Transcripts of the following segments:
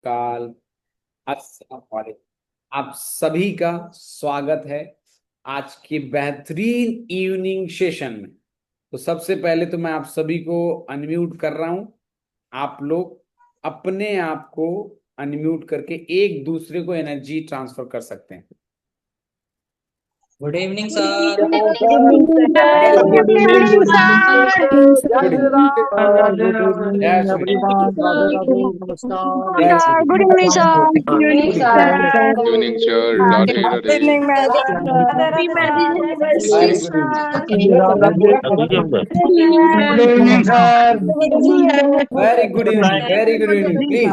काल अस्सलाम वालेकुम। आप सभी का स्वागत है आज के बेहतरीन इवनिंग सेशन में। तो सबसे पहले तो मैं आप सभी को अनम्यूट कर रहा हूं। आप लोग अपने आप को अनम्यूट करके एक दूसरे को एनर्जी ट्रांसफर कर सकते हैं। Good evening Good evening, sir. sir. Good evening, sir. Good Good evening, evening, good evening, sir. Good Jai evening. Ram, good जय evening, Shri Ram. everyone. Radhe Radhe, Namaskar. जय Shri Ram. Good evening, sir. Good good evening, evening. sir. Evening sir, Happy Radhe Radhe. Evening ma'am. marriage anniversary, very good evening. sir. Good evening sir. Very good evening. Very good evening. Please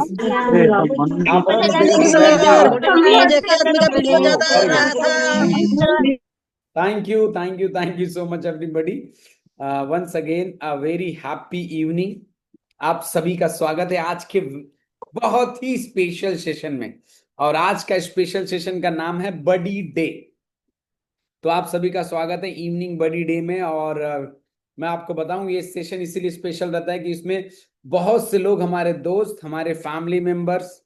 आप अपनी जगह evening पे बैठ sir, जाओ। आज एक मेरा video ज्यादा आ वेरी रहा गुड। था। Thank you, thank you, thank you so much everybody. Once again a very happy evening. आप सभी का स्वागत है आज के बहुत ही स्पेशल सेशन में। और आज का स्पेशल सेशन का नाम है बडी डे। तो आप सभी का स्वागत है इवनिंग बडी डे में। और मैं आपको बताऊं ये सेशन इसीलिए स्पेशल रहता है कि इसमें बहुत से लोग, हमारे दोस्त, हमारे फैमिली मेंबर्स,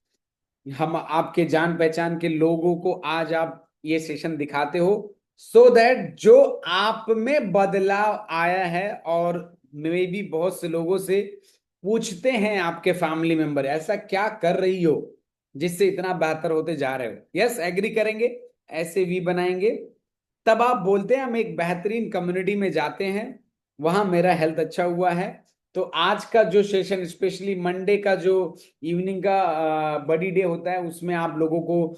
हम आपके जान पहचान के लोगों को आज आप ये सेशन दिखाते हो, सो दैट जो आप में बदलाव आया है। और मे भी बहुत से लोगों से पूछते हैं आपके फैमिली मेंबर, ऐसा क्या कर रही हो जिससे इतना बेहतर होते जा रहे हो। यस, एग्री करेंगे। ऐसे वी बनाएंगे तब आप बोलते हैं हम एक बेहतरीन कम्युनिटी में जाते हैं, वहां मेरा हेल्थ अच्छा हुआ है। तो आज का जो सेशन, स्पेशली मंडे का जो इवनिंग का बडी डे होता है, उसमें आप लोगों को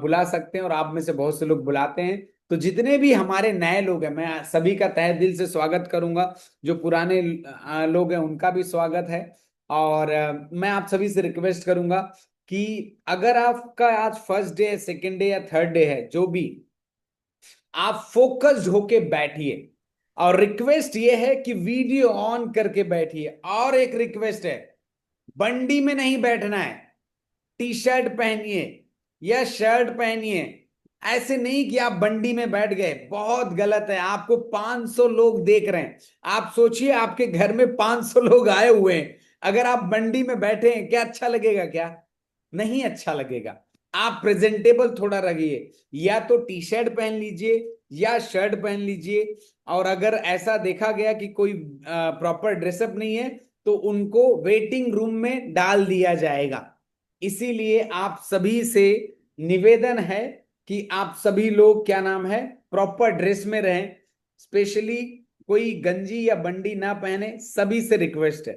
बुला सकते हैं और आप में से बहुत से लोग बुलाते हैं। तो जितने भी हमारे नए लोग हैं, मैं सभी का तहे दिल से स्वागत करूंगा। जो पुराने लोग हैं उनका भी स्वागत है। और मैं आप सभी से रिक्वेस्ट करूंगा कि अगर आपका आज फर्स्ट डे, सेकेंड डे या थर्ड डे है, जो भी, आप फोकस्ड होके बैठिए। और रिक्वेस्ट ये है कि वीडियो ऑन करके बैठिए। और एक रिक्वेस्ट है, बंडी में नहीं बैठना है। टी शर्ट पहनिए या शर्ट पहनिए। ऐसे नहीं कि आप बंडी में बैठ गए, बहुत गलत है। आपको 500 लोग देख रहे हैं। आप सोचिए आपके घर में 500 लोग आए हुए हैं, अगर आप बंडी में बैठे हैं, क्या अच्छा लगेगा? क्या नहीं अच्छा लगेगा। आप प्रेजेंटेबल थोड़ा रहिए, या तो टी शर्ट पहन लीजिए या शर्ट पहन लीजिए। और अगर ऐसा देखा गया कि कोई प्रॉपर ड्रेसअप नहीं है, तो उनको वेटिंग रूम में डाल दिया जाएगा। इसीलिए आप सभी से निवेदन है कि आप सभी लोग, क्या नाम है, प्रॉपर ड्रेस में रहें। स्पेशली कोई गंजी या बंडी ना पहने, सभी से रिक्वेस्ट है।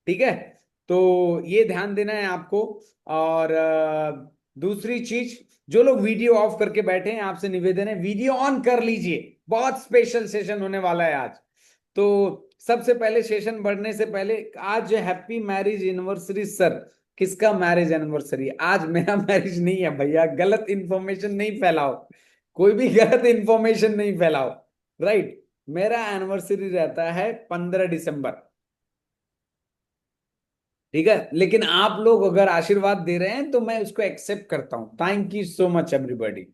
ठीक है? तो ये ध्यान देना है आपको। और दूसरी चीज, जो लोग वीडियो ऑफ करके बैठे हैं, आपसे निवेदन है वीडियो ऑन कर लीजिए। बहुत स्पेशल सेशन होने वाला है आज। तो सबसे पहले सेशन बढ़ने से पहले, आज हैप्पी मैरिज एनिवर्सरी सर। किसका मैरिज एनिवर्सरी? आज मेरा मैरिज नहीं है भैया। गलत इंफॉर्मेशन नहीं फैलाओ, कोई भी गलत इंफॉर्मेशन नहीं फैलाओ। राइट? मेरा एनिवर्सरी रहता है 15 दिसंबर। ठीक है? लेकिन आप लोग अगर आशीर्वाद दे रहे हैं तो मैं उसको एक्सेप्ट करता हूं। Thank you so much everybody,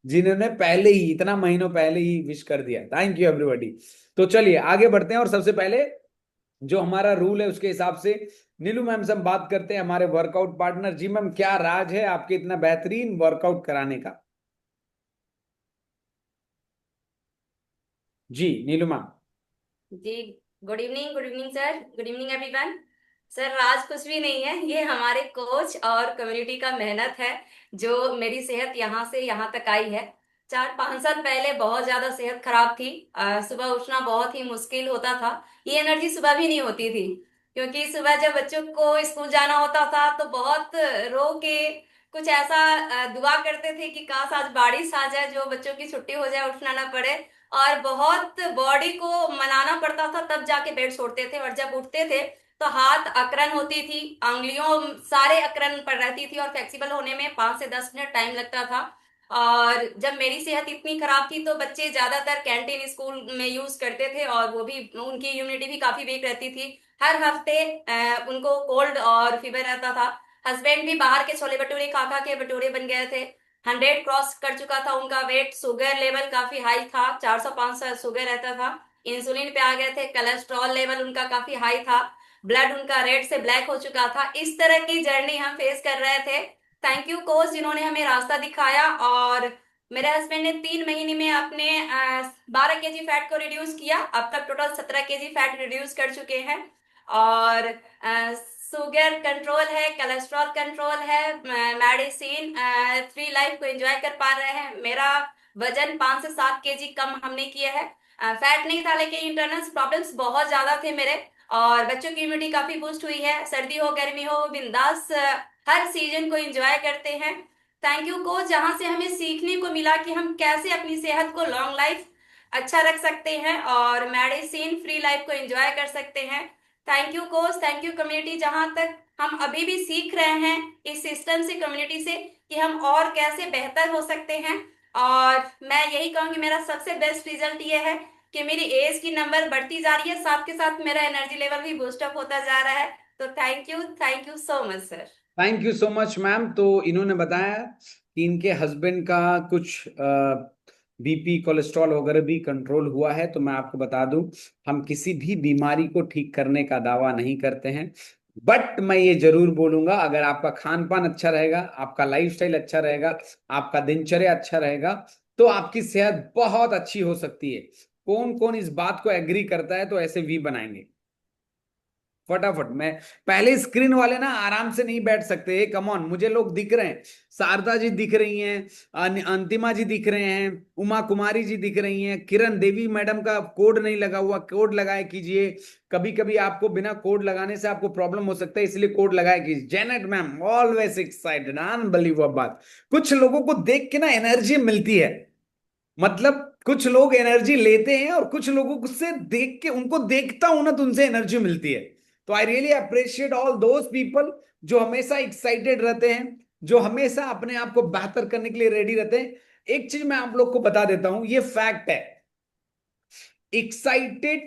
जिन्होंने पहले ही, इतना महीनों पहले ही विश कर दिया। Thank you everybody. तो चलिए आगे बढ़ते हैं। और सबसे पहले जो हमारा रूल है उसके हिसाब से नीलू मैम से हम बात करते हैं, हमारे वर्कआउट पार्टनर। जी मैम, क्या राज है आपके इतना बेहतरीन वर्कआउट कराने का? जी नीलू मैम। जी, good evening sir, good evening everyone. Sir, राज कुछ भी नहीं है, ये हमारे कोच और कम्युनिटी का मेहनत है जो मेरी सेहत यहाँ से यहाँ तक आई है। 4-5 साल पहले बहुत ज्यादा सेहत खराब थी। सुबह उठना बहुत ही मुश्किल होता था। ये एनर्जी सुबह भी नहीं होती थी, क्योंकि सुबह जब बच्चों को स्कूल जाना होता था तो बहुत रो के कुछ ऐसा दुआ करते थे कि काश आज बारिश आ जाए, जो बच्चों की छुट्टी हो जाए, उठना ना पड़े। और बहुत बॉडी को मनाना पड़ता था, तब जाके बेड छोड़ते थे। और जब उठते थे तो हाथ अकड़न होती थी, उंगलियों सारे अकड़न पड़ रहती थी, और फ्लेक्सिबल होने में 5 से 10 मिनट टाइम लगता था। और जब मेरी सेहत इतनी खराब थी तो बच्चे ज्यादातर कैंटीन स्कूल में यूज करते थे, और वो भी उनकी इम्यूनिटी भी काफी वीक रहती थी। हर हफ्ते उनको कोल्ड और फीवर रहता था। हस्बैंड भी बाहर के छोले भटूरे खा खा के भटूरे बन गए थे। 100 क्रॉस कर चुका था उनका वेट। शुगर लेवल काफी हाई था, 400-500 शुगर रहता था। इंसुलिन पे आ गए थे। कोलेस्ट्रॉल लेवल उनका काफी हाई था। ब्लड उनका रेड से ब्लैक हो चुका था। इस तरह की जर्नी हम फेस कर रहे थे। थैंक यू कोच, जिन्होंने हमें रास्ता दिखाया। और मेरे हस्बैंड ने 3 महीने में अपने 12 kg फैट को रिड्यूस किया। अब तक टोटल 17 kg फैट रिड्यूस कर चुके हैं। और शुगर कंट्रोल है, कोलेस्ट्रॉल कंट्रोल है, मेडिसिन फ्री लाइफ को एंजॉय कर पा रहे हैं। मेरा वजन 5 से 7 kg कम हमने किया है। फैट नहीं था, लेकिन इंटरनल प्रॉब्लम्स बहुत ज्यादा थे मेरे। और बच्चों की इम्यूनिटी काफी बूस्ट हुई है। सर्दी हो गर्मी हो, बिंदास हर सीजन को एंजॉय करते हैं। थैंक यू कोच, जहां से हमें सीखने को मिला कि हम कैसे अपनी सेहत को लॉन्ग लाइफ अच्छा रख सकते हैं और मेडिसिन फ्री लाइफ को एंजॉय कर सकते हैं। Thank you coach, thank you community. जहां तक हम अभी भी सीख रहे हैं इस सिस्टम से, कम्युनिटी से, कि हम और कैसे बेहतर हो सकते हैं। और मैं यही कहूंगी, मेरा सबसे बेस्ट रिजल्ट ये है कि मेरी एज की नंबर बढ़ती जा रही है, साथ के साथ मेरा एनर्जी लेवल भी बूस्टअप होता जा रहा है। तो thank you so much sir. Thank you so much ma'am. तो इन्होंने बताया कि इनके हस्बैंड का कुछ बीपी कोलेस्ट्रॉल वगैरह भी कंट्रोल हुआ है। तो मैं आपको बता दूं, हम किसी भी बीमारी को ठीक करने का दावा नहीं करते हैं, बट मैं ये जरूर बोलूंगा, अगर आपका खान पान अच्छा रहेगा, आपका लाइफस्टाइल अच्छा रहेगा, आपका दिनचर्या अच्छा रहेगा, तो आपकी सेहत बहुत अच्छी हो सकती है। कौन कौन इस बात को एग्री करता है? तो ऐसे वी बनाएंगे फटाफट। मैं पहले स्क्रीन वाले ना आराम से नहीं बैठ सकते, कम ऑन, मुझे लोग दिख रहे हैं, शारदा जी दिख रही हैं, अंतिमा जी दिख रहे हैं, उमा कुमारी जी दिख रही हैं, किरण देवी मैडम का कोड नहीं लगा हुआ, कोड लगाए कीजिए। कभी कभी आपको बिना कोड लगाने से आपको प्रॉब्लम हो सकता है, इसलिए कोड लगाए कीजिए। Janet ma'am always excited, unbelievable बात। कुछ लोगों को देख के ना एनर्जी मिलती है, मतलब कुछ लोग एनर्जी लेते हैं और कुछ लोगों से देख के, उनको देखता हूं ना तो उनसे एनर्जी मिलती है। तो I really appreciate all those people जो हमेशा एक्साइटेड रहते हैं, जो हमेशा अपने आप को बेहतर करने के लिए रेडी रहते हैं। एक चीज मैं आप लोग को बता देता हूं, ये फैक्ट है, excited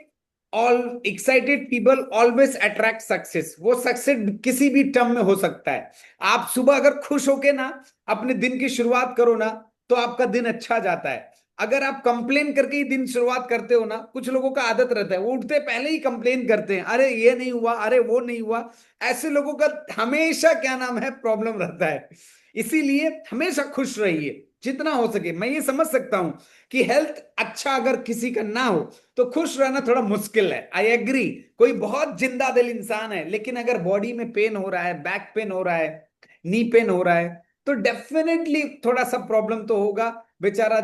excited people always attract success. वो सक्सेस किसी भी टर्म में हो सकता है। आप सुबह अगर खुश होके ना अपने दिन की शुरुआत करो ना, तो आपका दिन अच्छा जाता है। अगर आप कंप्लेन करके ही दिन शुरुआत करते हो ना, कुछ लोगों का आदत रहता है, वो उठते पहले ही कंप्लेन करते हैं, अरे ये नहीं हुआ, अरे वो नहीं हुआ। ऐसे लोगों का हमेशा क्या नाम है, प्रॉब्लम रहता है। इसीलिए हमेशा खुश रहिए जितना हो सके। मैं ये समझ सकता हूं कि हेल्थ अच्छा अगर किसी का ना हो तो खुश रहना थोड़ा मुश्किल है, आई एग्री। कोई बहुत जिंदा दिल इंसान है, लेकिन अगर बॉडी में पेन हो रहा है, बैक पेन हो रहा है, नी पेन हो रहा है, तो डेफिनेटली थोड़ा सा प्रॉब्लम तो होगा। बेचारा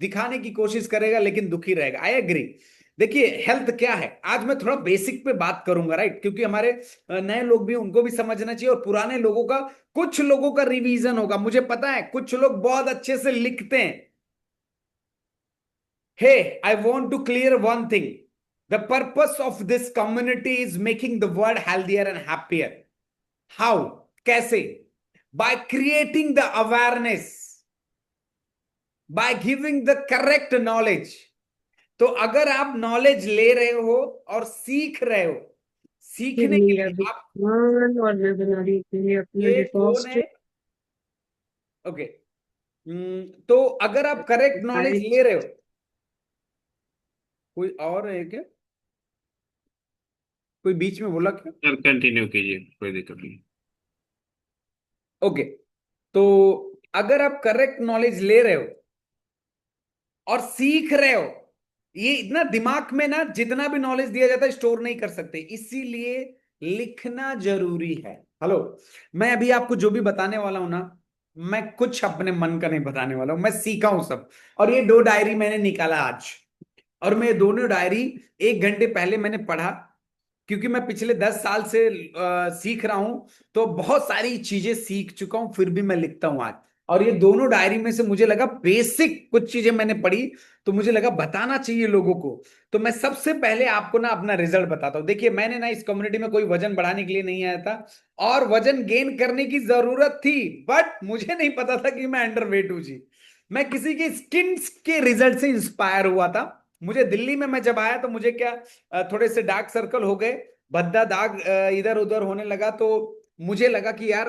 दिखाने की कोशिश करेगा लेकिन दुखी रहेगा, आई एग्री। देखिए हेल्थ क्या है, आज मैं थोड़ा बेसिक पे बात करूंगा, राइट, क्योंकि हमारे नए लोग भी, उनको भी समझना चाहिए, और पुराने लोगों का, कुछ लोगों का रिवीजन होगा। मुझे पता है कुछ लोग बहुत अच्छे से लिखते हैं। Hey, I want to clear one thing. The purpose of this community is making the world healthier and happier. How? कैसे? By creating the awareness, by giving the correct knowledge. तो अगर आप नॉलेज ले रहे हो और सीख रहे हो, सीखने के लिए आप, और मैं बना रही थी अपना ये कौन डिटॉक्स। है? ओके, तो अगर आप करेक्ट नॉलेज ले रहे हो, कोई और है क्या? कोई बीच में बोला क्या? सर कंटिन्यू कीजिए, कोई दिक्कत नहीं। ओके, तो अगर आप करेक्ट नॉलेज ले रहे हो और सीख रहे हो, ये इतना दिमाग में ना जितना भी नॉलेज दिया जाता है स्टोर नहीं कर सकते, इसीलिए लिखना जरूरी है। हेलो, मैं अभी आपको जो भी बताने वाला हूं ना, मैं कुछ अपने मन का नहीं बताने वाला हूं, मैं सीखा हूं सब। और ये 2 डायरी मैंने निकाला आज, और मैं दोनों डायरी 1 घंटे पहले मैंने पढ़ा, क्योंकि मैं पिछले 10 साल से सीख रहा हूं, तो बहुत सारी चीजें सीख चुका हूं, फिर भी मैं लिखता हूं आज। और ये दोनों डायरी में से मुझे लगा बेसिक कुछ चीजें मैंने पढ़ी, तो मुझे लगा बताना चाहिए लोगों को। तो मैं सबसे पहले आपको ना अपना रिजल्ट बताता हूं। देखिए, मैंने ना इस कम्युनिटी में कोई वजन बढ़ाने के लिए नहीं आया था, और वजन गेन करने की जरूरत थी, बट मुझे नहीं पता था कि मैं अंडर वेट हूं जी। मैं किसी के स्किन के रिजल्ट से इंस्पायर हुआ था। मुझे दिल्ली में मैं जब आया तो मुझे क्या, थोड़े से डार्क सर्कल हो गए, भद्दा दाग इधर उधर होने लगा, तो मुझे लगा कि यार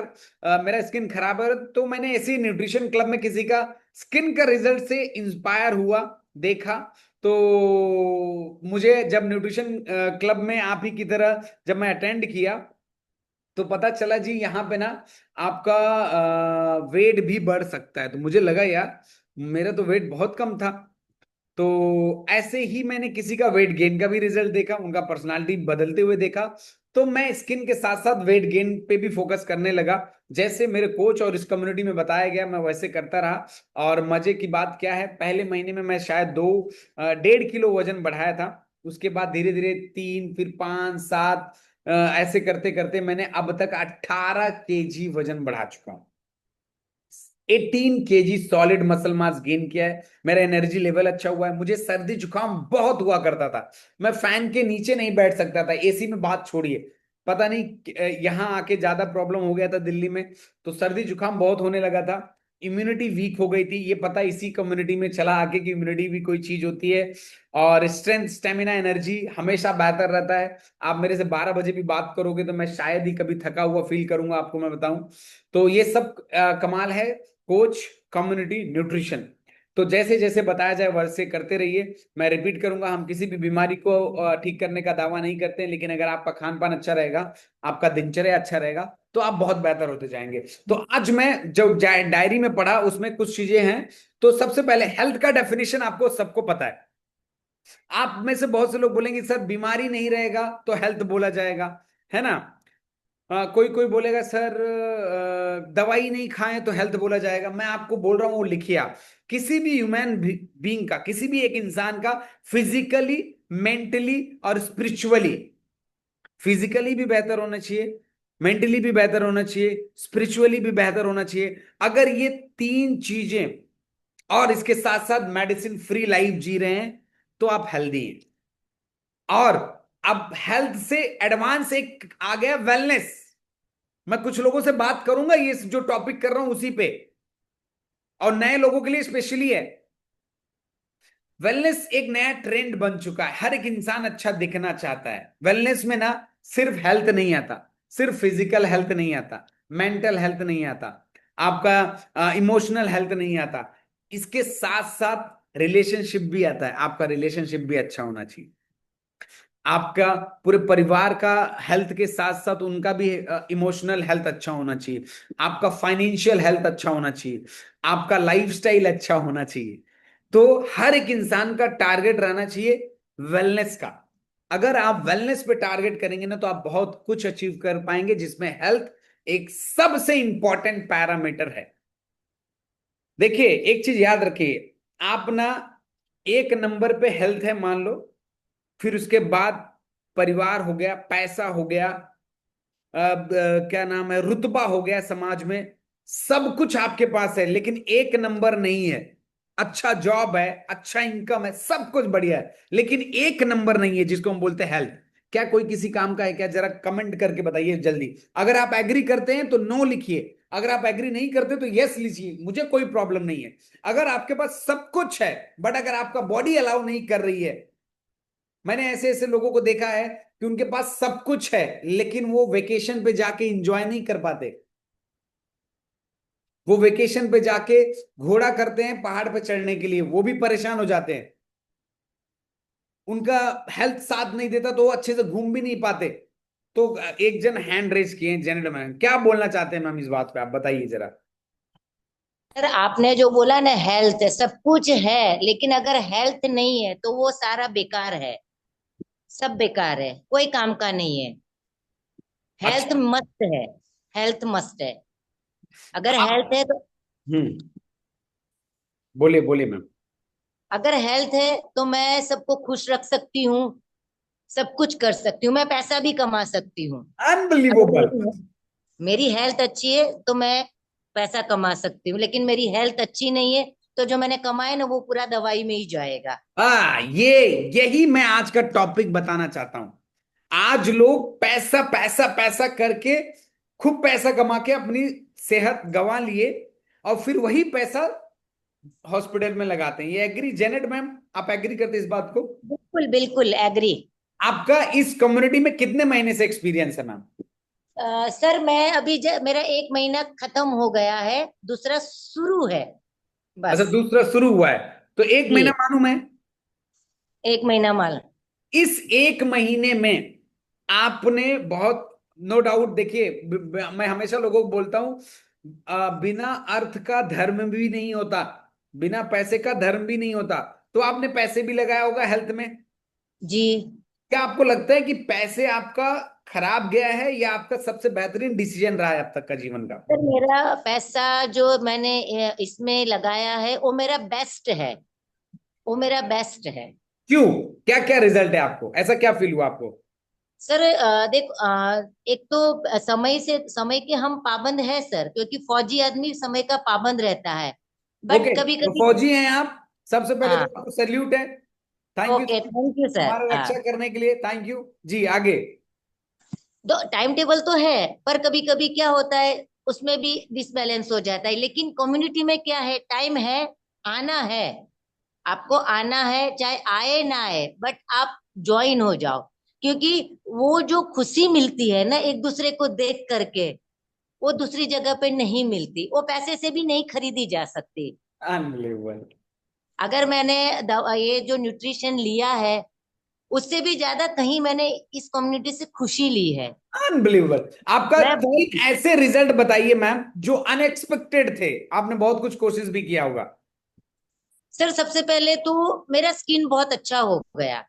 मेरा स्किन खराब है। तो मैंने ऐसे न्यूट्रिशन क्लब में किसी का स्किन का रिजल्ट से इंस्पायर हुआ, देखा, तो मुझे जब न्यूट्रिशन क्लब में आप ही की तरह जब मैं अटेंड किया तो पता चला जी यहाँ पे ना आपका वेट भी बढ़ सकता है। तो मुझे लगा यार मेरा तो वेट बहुत कम था। तो ऐसे ही मैंने किसी का वेट गेन का भी रिजल्ट देखा, उनका पर्सनालिटी बदलते हुए देखा। तो मैं स्किन के साथ साथ वेट गेन पे भी फोकस करने लगा। जैसे मेरे कोच और इस कम्युनिटी में बताया गया मैं वैसे करता रहा। और मजे की बात क्या है, पहले महीने में मैं शायद 1.5 किलो वजन बढ़ाया था। उसके बाद धीरे धीरे 3, फिर 5, 7 ऐसे करते करते मैंने अब तक 18 kg वजन बढ़ा चुका हूं। 18 kg solid muscle mass gain किया है। मेरा एनर्जी लेवल अच्छा हुआ है। मुझे सर्दी जुकाम बहुत हुआ करता था, मैं फैन के नीचे नहीं बैठ सकता था, एसी में बात छोड़िए। पता नहीं यहाँ आके ज्यादा प्रॉब्लम हो गया था दिल्ली में, तो सर्दी जुकाम बहुत होने लगा था। इम्यूनिटी वीक हो गई थी, ये पता इसी कम्युनिटी में चला आके कि इम्यूनिटी भी कोई चीज होती है। और स्ट्रेंथ, स्टेमिना, एनर्जी हमेशा बेहतर रहता है। आप मेरे से 12 बजे भी बात करोगे तो मैं शायद ही कभी थका हुआ फील करूंगा, आपको मैं बताऊं। तो ये सब कमाल है कोच कम्युनिटी न्यूट्रिशन। तो जैसे जैसे बताया जाए वैसे करते रहिए। मैं रिपीट करूंगा, हम किसी भी बीमारी को ठीक करने का दावा नहीं करते हैं, लेकिन अगर आपका खान पान अच्छा रहेगा, आपका दिनचर्या अच्छा रहेगा, तो आप बहुत बेहतर होते जाएंगे। तो आज मैं जो डायरी में पढ़ा उसमें कुछ चीजें हैं। तो सबसे पहले हेल्थ का डेफिनेशन आपको सबको पता है। आप में से बहुत से लोग बोलेंगे सर बीमारी नहीं रहेगा तो हेल्थ बोला जाएगा, है ना। कोई कोई बोलेगा सर दवाई नहीं खाएं तो हेल्थ बोला जाएगा। मैं आपको बोल रहा हूं वो लिखिए आप, किसी भी ह्यूमन बीइंग का, किसी भी एक इंसान का फिजिकली, मेंटली और स्पिरिचुअली, फिजिकली भी बेहतर होना चाहिए, मेंटली भी बेहतर होना चाहिए, स्पिरिचुअली भी बेहतर होना चाहिए। अगर ये 3 चीजें और इसके साथ साथ मेडिसिन फ्री लाइफ जी रहे हैं तो आप हेल्दी हैं। और अब हेल्थ से एडवांस एक आ गया वेलनेस। मैं कुछ लोगों से बात करूंगा ये जो टॉपिक कर रहा हूं उसी पे, और नए लोगों के लिए स्पेशली है। वेलनेस एक नया ट्रेंड बन चुका है, हर एक इंसान अच्छा दिखना चाहता है। वेलनेस में ना सिर्फ हेल्थ नहीं आता, सिर्फ फिजिकल हेल्थ नहीं आता, मेंटल हेल्थ नहीं आता, आपका इमोशनल हेल्थ नहीं आता, इसके साथ साथ रिलेशनशिप भी आता है। आपका रिलेशनशिप भी अच्छा होना चाहिए, आपका पूरे परिवार का हेल्थ के साथ साथ उनका भी इमोशनल हेल्थ अच्छा होना चाहिए, आपका फाइनेंशियल हेल्थ अच्छा होना चाहिए, आपका लाइफस्टाइल अच्छा होना चाहिए। तो हर एक इंसान का टारगेट रहना चाहिए वेलनेस का। अगर आप वेलनेस पे टारगेट करेंगे ना तो आप बहुत कुछ अचीव कर पाएंगे, जिसमें हेल्थ एक सबसे इंपॉर्टेंट पैरामीटर है। देखिए एक चीज याद रखिए, आप ना एक नंबर पे हेल्थ है मान लो, फिर उसके बाद परिवार हो गया, पैसा हो गया, क्या नाम है, रुतबा हो गया समाज में, सब कुछ आपके पास है, लेकिन एक नंबर नहीं है। अच्छा जॉब है, अच्छा इनकम है, सब कुछ बढ़िया है, लेकिन एक नंबर नहीं है जिसको हम बोलते हैं हेल्थ। क्या कोई किसी काम का है क्या? जरा कमेंट करके बताइए जल्दी। अगर आप एग्री करते हैं तो नो लिखिए, अगर आप एग्री नहीं करते तो यस लिखिए, मुझे कोई प्रॉब्लम नहीं है। अगर आपके पास सब कुछ है बट अगर आपका बॉडी अलाउ नहीं कर रही है, मैंने ऐसे ऐसे लोगों को देखा है कि उनके पास सब कुछ है लेकिन वो वेकेशन पे जाके एंजॉय नहीं कर पाते। वो वेकेशन पे जाके घोड़ा करते हैं पहाड़ पे चढ़ने के लिए, वो भी परेशान हो जाते हैं। उनका हेल्थ साथ नहीं देता तो वो अच्छे से घूम भी नहीं पाते। तो एक जन हैंड रेस किए, जेंटलमैन, क्या बोलना चाहते हैं मैम इस बात पे, आप बताइए जरा। सर आपने जो बोला ना, हेल्थ सब कुछ है, लेकिन अगर हेल्थ नहीं है तो वो सारा बेकार है। सब बेकार है, कोई काम का नहीं है। हेल्थ अच्छा। मस्त है। हेल्थ मस्त है। अगर आप हेल्थ है तो बोलिए बोलिए मैम। अगर हेल्थ है तो मैं सबको खुश रख सकती हूँ। सब कुछ कर सकती हूँ, मैं पैसा भी कमा सकती हूँ। अगर अनबिलीवेबल। मेरी हेल्थ अच्छी है तो मैं पैसा कमा सकती हूँ, लेकिन मेरी हेल्थ अच्छी नहीं है तो जो मैंने कमाया ना वो पूरा दवाई में ही जाएगा। हाँ, यही मैं आज का टॉपिक बताना चाहता हूं। आज लोग पैसा पैसा पैसा करके खूब पैसा कमा के अपनी सेहत गंवा लिए, और फिर वही पैसा हॉस्पिटल में लगाते हैं। ये एग्री जेनेट मैम, आप एग्री करते हैं इस बात को? बिल्कुल बिल्कुल एग्री। आपका इस कम्युनिटी में कितने महीने से एक्सपीरियंस है मैम? सर मैं अभी मेरा 1 महीना खत्म हो गया है, दूसरा शुरू है अच्छा, बस। दूसरा शुरू हुआ है, तो एक जी। महीना मालूम है। 1 महीना माल। इस 1 महीने में आपने बहुत, नो डाउट, देखिए मैं हमेशा लोगों को बोलता हूं, बिना अर्थ का धर्म भी नहीं होता, बिना पैसे का धर्म भी नहीं होता। तो आपने पैसे भी लगाया होगा हेल्थ में। जी क्या आपको लगता है कि पैसे आपका खराब गया है या आपका सबसे बेहतरीन डिसीजन रहा है अब तक का जीवन का? सर, मेरा पैसा जो मैंने इसमें लगाया है वो मेरा बेस्ट है, वो मेरा बेस्ट है। क्यों? क्या क्या रिजल्ट है आपको, ऐसा क्या फील हुआ आपको? सर देख, एक तो समय के हम पाबंद है सर, क्योंकि फौजी आदमी समय का पाबंद रहता है। ओके, बट कभी तो कभी, फौजी हैं आप, सबसे पहले तो हाँ, आपको सैल्यूट है। Thank you okay, thank you sir. हमारा हाँ, रक्षा करने के लिए, थैंक यू जी। आगे। तो टाइम टेबल तो है, पर कभी कभी क्या होता है, उसमें भी डिसबैलेंस हो जाता है। लेकिन कम्युनिटी में क्या है, टाइम है, आना है, आपको आना है, चाहे आए ना आए, बट आप ज्वाइन हो जाओ। क्योंकि वो जो खुशी मिलती है ना एक दूसरे को देख करके, वो दूसरी जगह पे नहीं मिलती, वो पैसे से भी नहीं खरीदी जा सकती। अनबिलीवेबल। अगर मैंने ये जो न्यूट्रिशन लिया है, उससे भी ज्यादा कहीं मैंने इस कम्युनिटी से खुशी ली है। अनबिलीवेबल। आपका मैं बहुत, 3 ऐसे रिजल्ट बताइए मैम जो अनएक्सपेक्टेड थे, आपने बहुत कुछ कोशिश भी किया होगा। सर सबसे पहले तो मेरा स्किन बहुत अच्छा हो गया।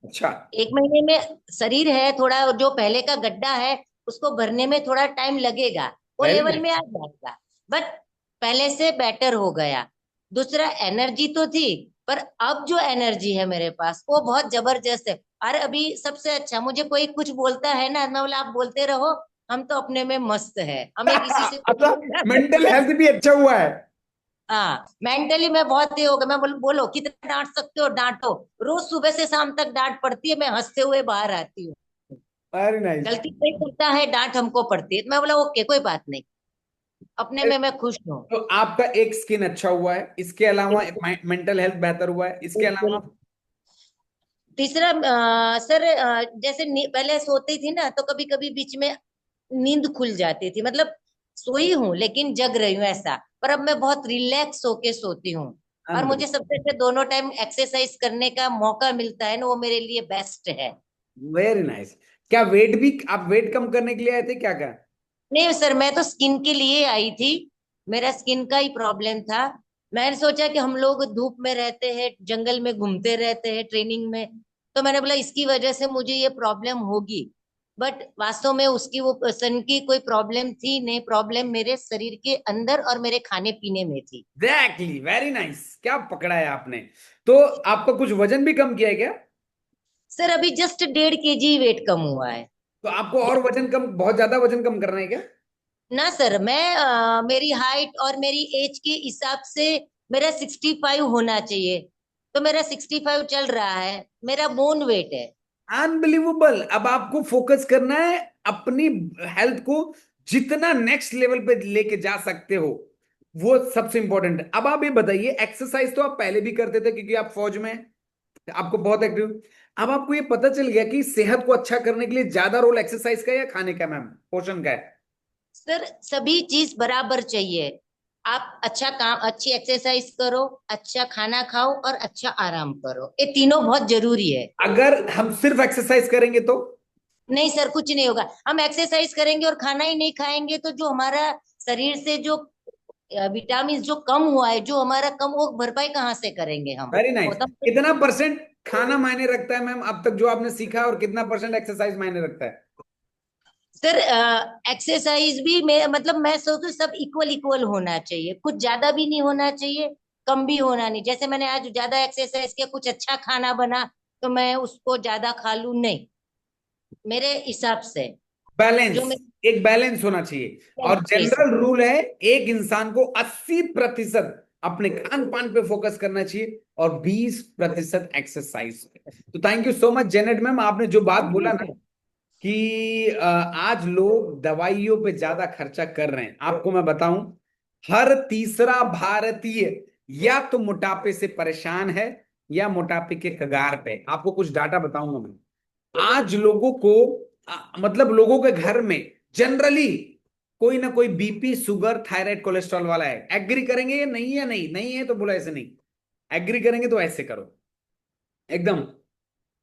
अच्छा। 1 महीने में शरीर है थोड़ा, जो पहले का गड्ढा है उसको भरने में थोड़ा टाइम लगेगा, वो वेरी लेवल में नाइस। आ जाएगा। बट पहले से बेटर हो गया। दूसरा, एनर्जी तो थी, पर अब जो एनर्जी है मेरे पास वो बहुत जबरदस्त है। और अभी सबसे अच्छा, मुझे कोई कुछ बोलता है ना, मैं बोला आप बोलते रहो, हम तो अपने में मस्त है, हमें किसी से कुछ अच्छा, नहीं मेंटल करना। हेल्थ भी अच्छा हुआ है। हाँ, मेंटली मैं बहुत ही हो गया। मैं बोलो कितना डांट सकते हो डांटो, रोज सुबह से शाम तक डांट पड़ती है, मैं हंसते हुए बाहर आती हूँ। Very nice. गलती कोई करता है, डांट हमको पड़ती है, तो मैं बोला ओके कोई बात नहीं, अपने में मैं खुश हूँ। तो आपका एक स्किन अच्छा हुआ है, इसके अलावा बिल्कुल, मेंटल हेल्थ बेहतर हुआ है, इसके बिल्कुल। अलावा? तीसरा, सर जैसे पहले सोती थी ना, तो कभी कभी बीच में नींद खुल जाती थी, मतलब सोई हूँ लेकिन जग रही हूँ ऐसा। पर अब मैं बहुत रिलैक्स होके सोती हूँ। और मुझे सबसे अच्छा दोनों टाइम एक्सरसाइज करने का मौका मिलता है ना, वो मेरे लिए बेस्ट है। Very nice. क्या वेट भी, आप वेट कम करने के लिए आए थे क्या क्या? नहीं सर, मैं तो स्किन के लिए आई थी, मेरा स्किन का ही प्रॉब्लम था। मैंने सोचा कि हम लोग धूप में रहते हैं, जंगल में घूमते रहते हैं ट्रेनिंग में, तो मैंने बोला इसकी वजह से मुझे ये प्रॉब्लम होगी। बट वास्तव में उसकी, वो सन की कोई प्रॉब्लम थी नहीं, प्रॉब्लम मेरे शरीर के अंदर और मेरे खाने पीने में थी। एग्जैक्टली, वेरी नाइस, क्या पकड़ा है आपने। तो आपका कुछ वजन भी कम किया है क्या? सर अभी जस्ट 1.5 kg वेट कम हुआ है। तो आपको और वजन कम, बहुत ज्यादा वजन कम करना है क्या? ना सर, मैं मेरी हाइट और मेरी एज के हिसाब से मेरा 65 होना चाहिए, तो मेरा 65 चल रहा है, मेरा बोन वेट है। अनबिलीवेबल। अब आपको फोकस करना है अपनी हेल्थ को, जितना नेक्स्ट लेवल पे लेके जा सकते हो वो सबसे इंपॉर्टेंट है। अब आप ये बताइए, एक्सरसाइज तो आप पहले भी करते थे क्योंकि आप फौज में हैं, आपको बहुत एक्टिव। अब आपको ये पता चल गया कि सेहत को अच्छा करने के लिए ज्यादा रोल एक्सरसाइज का है या खाने का मैम, पोषण का है? सर सभी चीज बराबर चाहिए। आप अच्छा काम, अच्छी एक्सरसाइज करो, अच्छा खाना खाओ और अच्छा आराम करो, ये तीनों बहुत जरूरी है। अगर हम सिर्फ एक्सरसाइज करेंगे तो? नहीं सर, कुछ नहीं होगा। हम एक्सरसाइज करेंगे और खाना ही नहीं खाएंगे तो जो हमारा शरीर से जो विटामिन जो कम हुआ है, जो हमारा कम, वो भरपाई कहाँ से करेंगे हम? Very nice. वो तो, कितना परसेंट खाना मायने रखता है मैम अब तक जो आपने सीखा, और कितना परसेंट एक्सरसाइज मायने रखता है? सर एक्सरसाइज भी मैं, मतलब मैं सोचू सब इक्वल इक्वल होना चाहिए, कुछ ज्यादा भी नहीं होना चाहिए, कम भी होना नहीं। जैसे मैंने आज ज्यादा एक्सरसाइज किया, कुछ अच्छा खाना बना, तो मैं उसको ज्यादा खा लूं, नहीं, मेरे हिसाब से जो बैलेंस, मेरे। एक बैलेंस होना चाहिए। और यस सर। जनरल रूल है, एक इंसान को 80% अपने खान पान पे फोकस करना चाहिए और 20% एक्सरसाइज पे। तो thank you so much Janet ma'am, आपने जो बात थैंक बोला यू ना सर। कि आज लोग दवाइयों पे ज्यादा खर्चा कर रहे हैं, आपको मैं बताऊं, हर तीसरा भारतीय या तो मोटापे से परेशान है या मोटापे के कगार पे। आपको कुछ डाटा बताऊंगा मैं। आज लोगों को मतलब लोगों के घर में जनरली कोई ना कोई बीपी, शुगर, थायराइड, कोलेस्ट्रॉल वाला है। एग्री करेंगे या नहीं? या नहीं नहीं है तो बोला ऐसे नहीं, एग्री करेंगे तो ऐसे करो एकदम।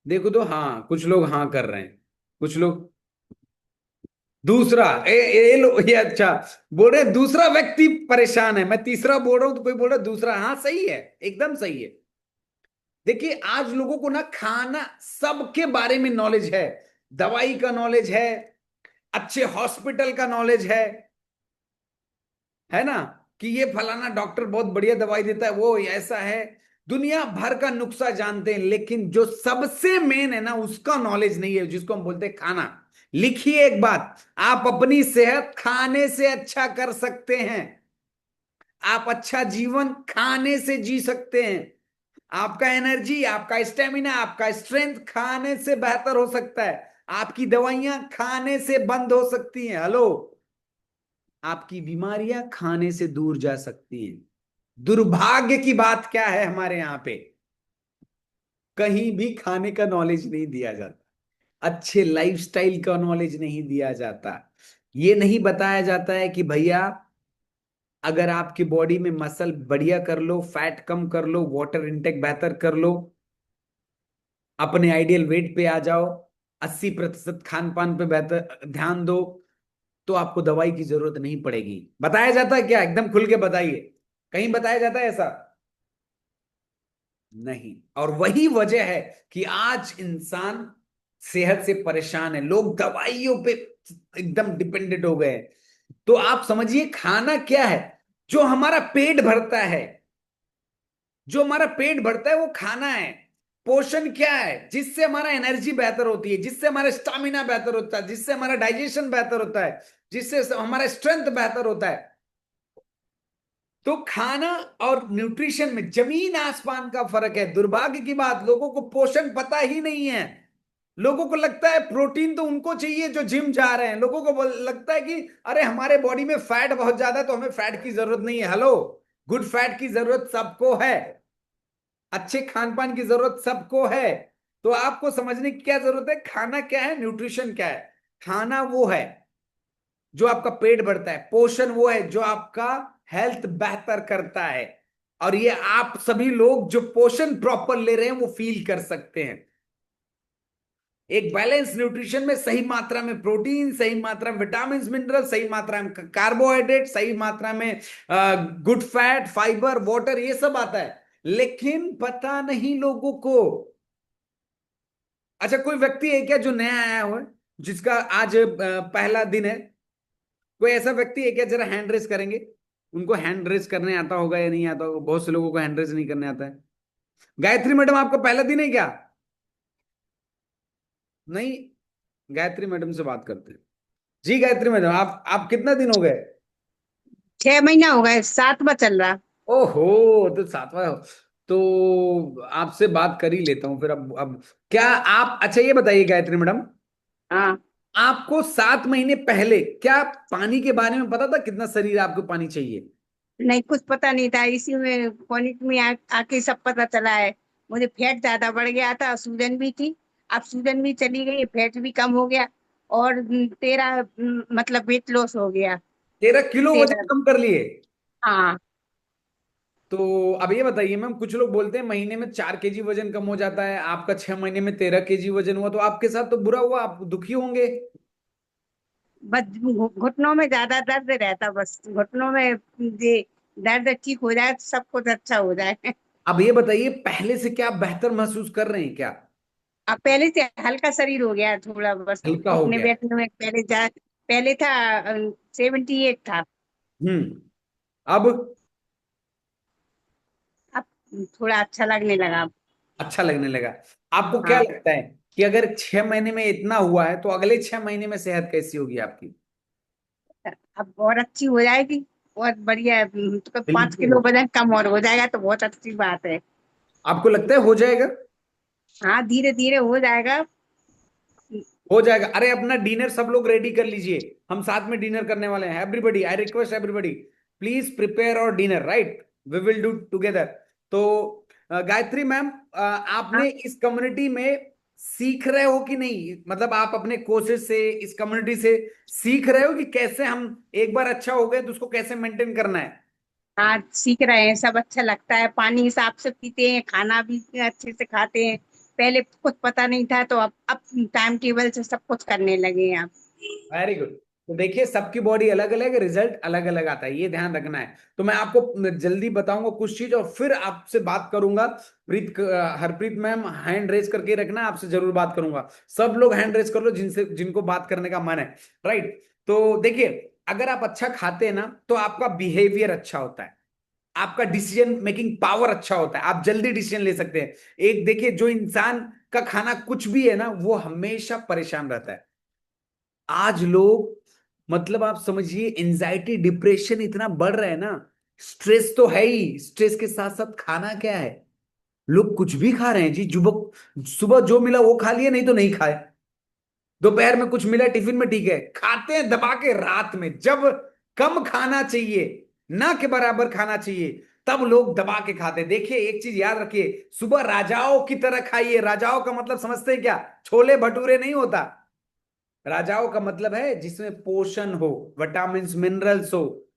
देखो तो, हाँ कुछ लोग हाँ कर रहे हैं, कुछ लोग। दूसरा ए लो, ये अच्छा बोल रहे हैं, दूसरा व्यक्ति परेशान है। मैं तीसरा बोल रहा हूं तो कोई बोल रहा है दूसरा। हाँ सही है, एकदम सही है। देखिए आज लोगों को ना खाना सबके बारे में नॉलेज है, दवाई का नॉलेज है, अच्छे हॉस्पिटल का नॉलेज है ना, कि ये फलाना डॉक्टर बहुत बढ़िया दवाई देता है, वो ऐसा है। दुनिया भर का नुस्खा जानते हैं, लेकिन जो सबसे मेन है ना, उसका नॉलेज नहीं है, जिसको हम बोलते हैं खाना। लिखिए एक बात, आप अपनी सेहत खाने से अच्छा कर सकते हैं। आप अच्छा जीवन खाने से जी सकते हैं। आपका एनर्जी, आपका स्टेमिना, आपका स्ट्रेंथ खाने से बेहतर हो सकता है। आपकी दवाइयां खाने से बंद हो सकती हैं। हेलो, आपकी बीमारियां खाने से दूर जा सकती हैं। दुर्भाग्य की बात क्या है, हमारे यहां पे कहीं भी खाने का नॉलेज नहीं दिया जाता, अच्छे लाइफस्टाइल का नॉलेज नहीं दिया जाता। ये नहीं बताया जाता है कि भैया अगर आपकी बॉडी में मसल बढ़िया कर लो, फैट कम कर लो, वाटर इनटेक बेहतर कर लो, अपने आइडियल वेट पे आ जाओ, 80% खान पान पे बेहतर ध्यान दो, तो आपको दवाई की जरूरत नहीं पड़ेगी। बताया जाता है क्या? एकदम खुल के बताइए, कहीं बताया जाता है ऐसा? नहीं। और वही वजह है कि आज इंसान सेहत से परेशान है, लोग दवाइयों पे एकदम डिपेंडेंट हो गए हैं। तो आप समझिए खाना क्या है, जो हमारा पेट भरता है, जो हमारा पेट भरता है वो खाना है। पोषण क्या है? जिससे हमारा एनर्जी बेहतर होती है, जिससे हमारा स्टामिना बेहतर होता है, जिससे हमारा डाइजेशन बेहतर होता है, जिससे हमारा स्ट्रेंथ बेहतर होता है। तो खाना और न्यूट्रिशन में जमीन आसमान का फर्क है। दुर्भाग्य की बात, लोगों को पोषण पता ही नहीं है। लोगों को लगता है प्रोटीन तो उनको चाहिए जो जिम जा रहे हैं। लोगों को लगता है कि अरे हमारे बॉडी में फैट बहुत ज्यादा है तो हमें फैट की जरूरत नहीं है। हेलो, गुड फैट की जरूरत सबको है, अच्छे खान पान की जरूरत सबको है। तो आपको समझने की क्या जरूरत है, खाना क्या है, न्यूट्रिशन क्या है। खाना वो है जो आपका पेट भरता है, पोषण वो है जो आपका हेल्थ बेहतर करता है। और ये आप सभी लोग जो पोषण प्रॉपर ले रहे हैं वो फील कर सकते हैं। एक बैलेंस न्यूट्रिशन में सही मात्रा में प्रोटीन, सही मात्रा में विटामिन मिनरल, सही मात्रा में कार्बोहाइड्रेट, सही मात्रा में गुड फैट, फाइबर, वाटर, ये सब आता है। लेकिन पता नहीं लोगों को। अच्छा, कोई व्यक्ति है क्या जो नया आया हुआ है, जिसका आज पहला दिन है? कोई ऐसा व्यक्ति है क्या? जरा हैंड रेस करेंगे। उनको हैंड रेस करने आता होगा या नहीं आता होगा? बहुत से लोगों को हैंड रेस नहीं करने आता है। गायत्री मैडम, आपका पहला दिन है क्या? नहीं। गायत्री मैडम से बात करते हैं। जी गायत्री मैडम, आप कितना दिन हो गए? 6 महीना हो गए, 7वां चल रहा। ओहो, तो सातवां हो। तो आपसे बात कर ही लेता हूँ फिर। अब क्या आप, अच्छा ये बताइए गायत्री मैडम, हाँ। आपको 7 महीने पहले क्या पानी के बारे में पता था, कितना शरीर आपको पानी चाहिए? नहीं, कुछ पता नहीं था, इसी में पॉइंट में आके सब पता चला है। मुझे फैट ज्यादा बढ़ गया था, सूजन भी थी। अब सूजन भी चली गई, फैट भी कम हो गया। और 13 मतलब वेट लॉस हो गया। 13 किलो वजन 13। कम कर लिए? हाँ। तो अब ये बताइए मैम, कुछ लोग बोलते हैं महीने में 4 kg वजन कम हो जाता है, आपका 6 महीने में 13 kg वजन हुआ, तो आपके साथ तो बुरा हुआ, आप दुखी होंगे। बस घुटनों में ज्यादा दर्द रहता, बस घुटनों में ये दर्द ठीक हो जाए तो सब कुछ अच्छा हो जाए। अब ये बताइए, पहले से क्या आप बेहतर महसूस कर रहे हैं क्या? अब पहले से हल्का शरीर हो गया है थोड़ा, बस हल्का हो उठने गया है? बैठने में पहले था 78 था। हम्म। अब अब थोड़ा अच्छा लगने लगा। अच्छा लगने लगा। आपको क्या हाँ। लगता है कि अगर 6 महीने में इतना हुआ है तो अगले 6 महीने में सेहत कैसी होगी आपकी? अब और अच्छी हो जाएगी। बहुत बढ़िया है, तो 5 किलो बिल्कुल। वजन कम और हो जाएगा तो बहुत अच्छी बात है। आपको लगता है हो जाएगा? हाँ, धीरे धीरे हो जाएगा। हो जाएगा। अरे अपना डिनर सब लोग रेडी कर लीजिए, हम साथ में डिनर करने वाले हैं। Everybody, I request everybody, please prepare और dinner, right? We will do together. तो गायत्री मैम, हाँ। आपने इस कम्युनिटी में सीख रहे हो कि नहीं? मतलब आप अपने कोर्सेज से, इस कम्युनिटी से सीख रहे हो कि कैसे हम एक बार अच्छा हो गए तो उसको कैसे मेंटेन करना है? हाँ, सीख रहे हैं, सब अच्छा लगता है, पानी हिसाब से पीते हैं, खाना भी अच्छे से खाते हैं। पहले कुछ पता नहीं था, तो अब टाइम टेबल से सब कुछ करने लगे हैं आप। Very good. तो देखिए सबकी बॉडी अलग अलग है, रिजल्ट अलग अलग आता है, ये ध्यान रखना है। तो मैं आपको जल्दी बताऊंगा कुछ चीज और फिर आपसे बात करूंगा। हरप्रीत मैम हैंड रेज करके रखना, आपसे जरूर बात करूंगा। सब लोग हैंड रेज कर लो जिनसे जिनको बात करने का मन है। राइट। तो देखिए अगर आप अच्छा खाते हैं ना तो आपका बिहेवियर अच्छा होता है, आपका डिसीजन मेकिंग पावर अच्छा होता है, आप जल्दी डिसीजन ले सकते हैं। एक देखिए जो इंसान का खाना कुछ भी है ना वो हमेशा परेशान रहता है। आज लोग मतलब आप समझिए एंजाइटी डिप्रेशन इतना बढ़ रहा है ना। स्ट्रेस तो है ही, स्ट्रेस के साथ साथ खाना क्या है, लोग कुछ भी खा रहे हैं जी। सुबह सुबह जो मिला वो खा लिया, नहीं तो नहीं खाए। दोपहर में कुछ मिला टिफिन में, ठीक है, खाते हैं दबा के। रात में जब कम खाना चाहिए, ना के बराबर खाना चाहिए, तब लोग दबा के खाते हैं। देखिए एक चीज याद रखिए, सुबह राजाओं की तरह खाइए। राजाओं का मतलब समझते हैं क्या? छोले भटूरे नहीं होता। राजाओं का मतलब है जिसमें पोषण हो, विटामिन मिनरल्स हो,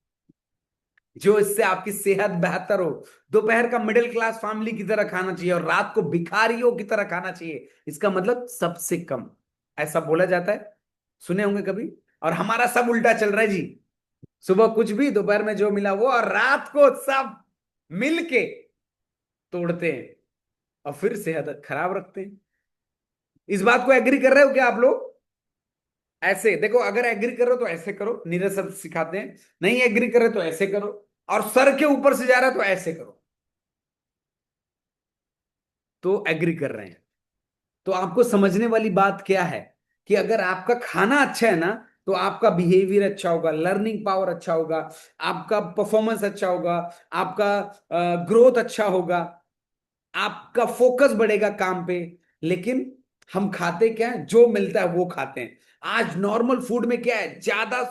जो इससे आपकी सेहत बेहतर हो। दोपहर का मिडिल क्लास फैमिली की तरह खाना चाहिए और रात को भिखारियों की तरह खाना चाहिए। इसका मतलब सबसे कम, ऐसा बोला जाता है, सुने होंगे कभी। और हमारा सब उल्टा चल रहा है जी। सुबह कुछ भी, दोपहर में जो मिला वो, और रात को सब मिलके तोड़ते हैं और फिर सेहत खराब रखते हैं। इस बात को एग्री कर रहे हो क्या आप लोग? ऐसे देखो, अगर एग्री करो तो ऐसे करो, नीरज सर सिखाते हैं। नहीं एग्री करे तो ऐसे करो, और सर के ऊपर से जा रहा है तो ऐसे करो। तो एग्री कर रहे हैं। तो आपको समझने वाली बात क्या है कि अगर आपका खाना अच्छा है ना तो आपका बिहेवियर अच्छा होगा, लर्निंग पावर अच्छा होगा, आपका परफॉर्मेंस अच्छा होगा, आपका ग्रोथ अच्छा होगा, आपका फोकस बढ़ेगा काम पे। लेकिन हम खाते क्या है, जो मिलता है वो खाते हैं। आज नॉर्मल फूड में क्या है, ज्यादा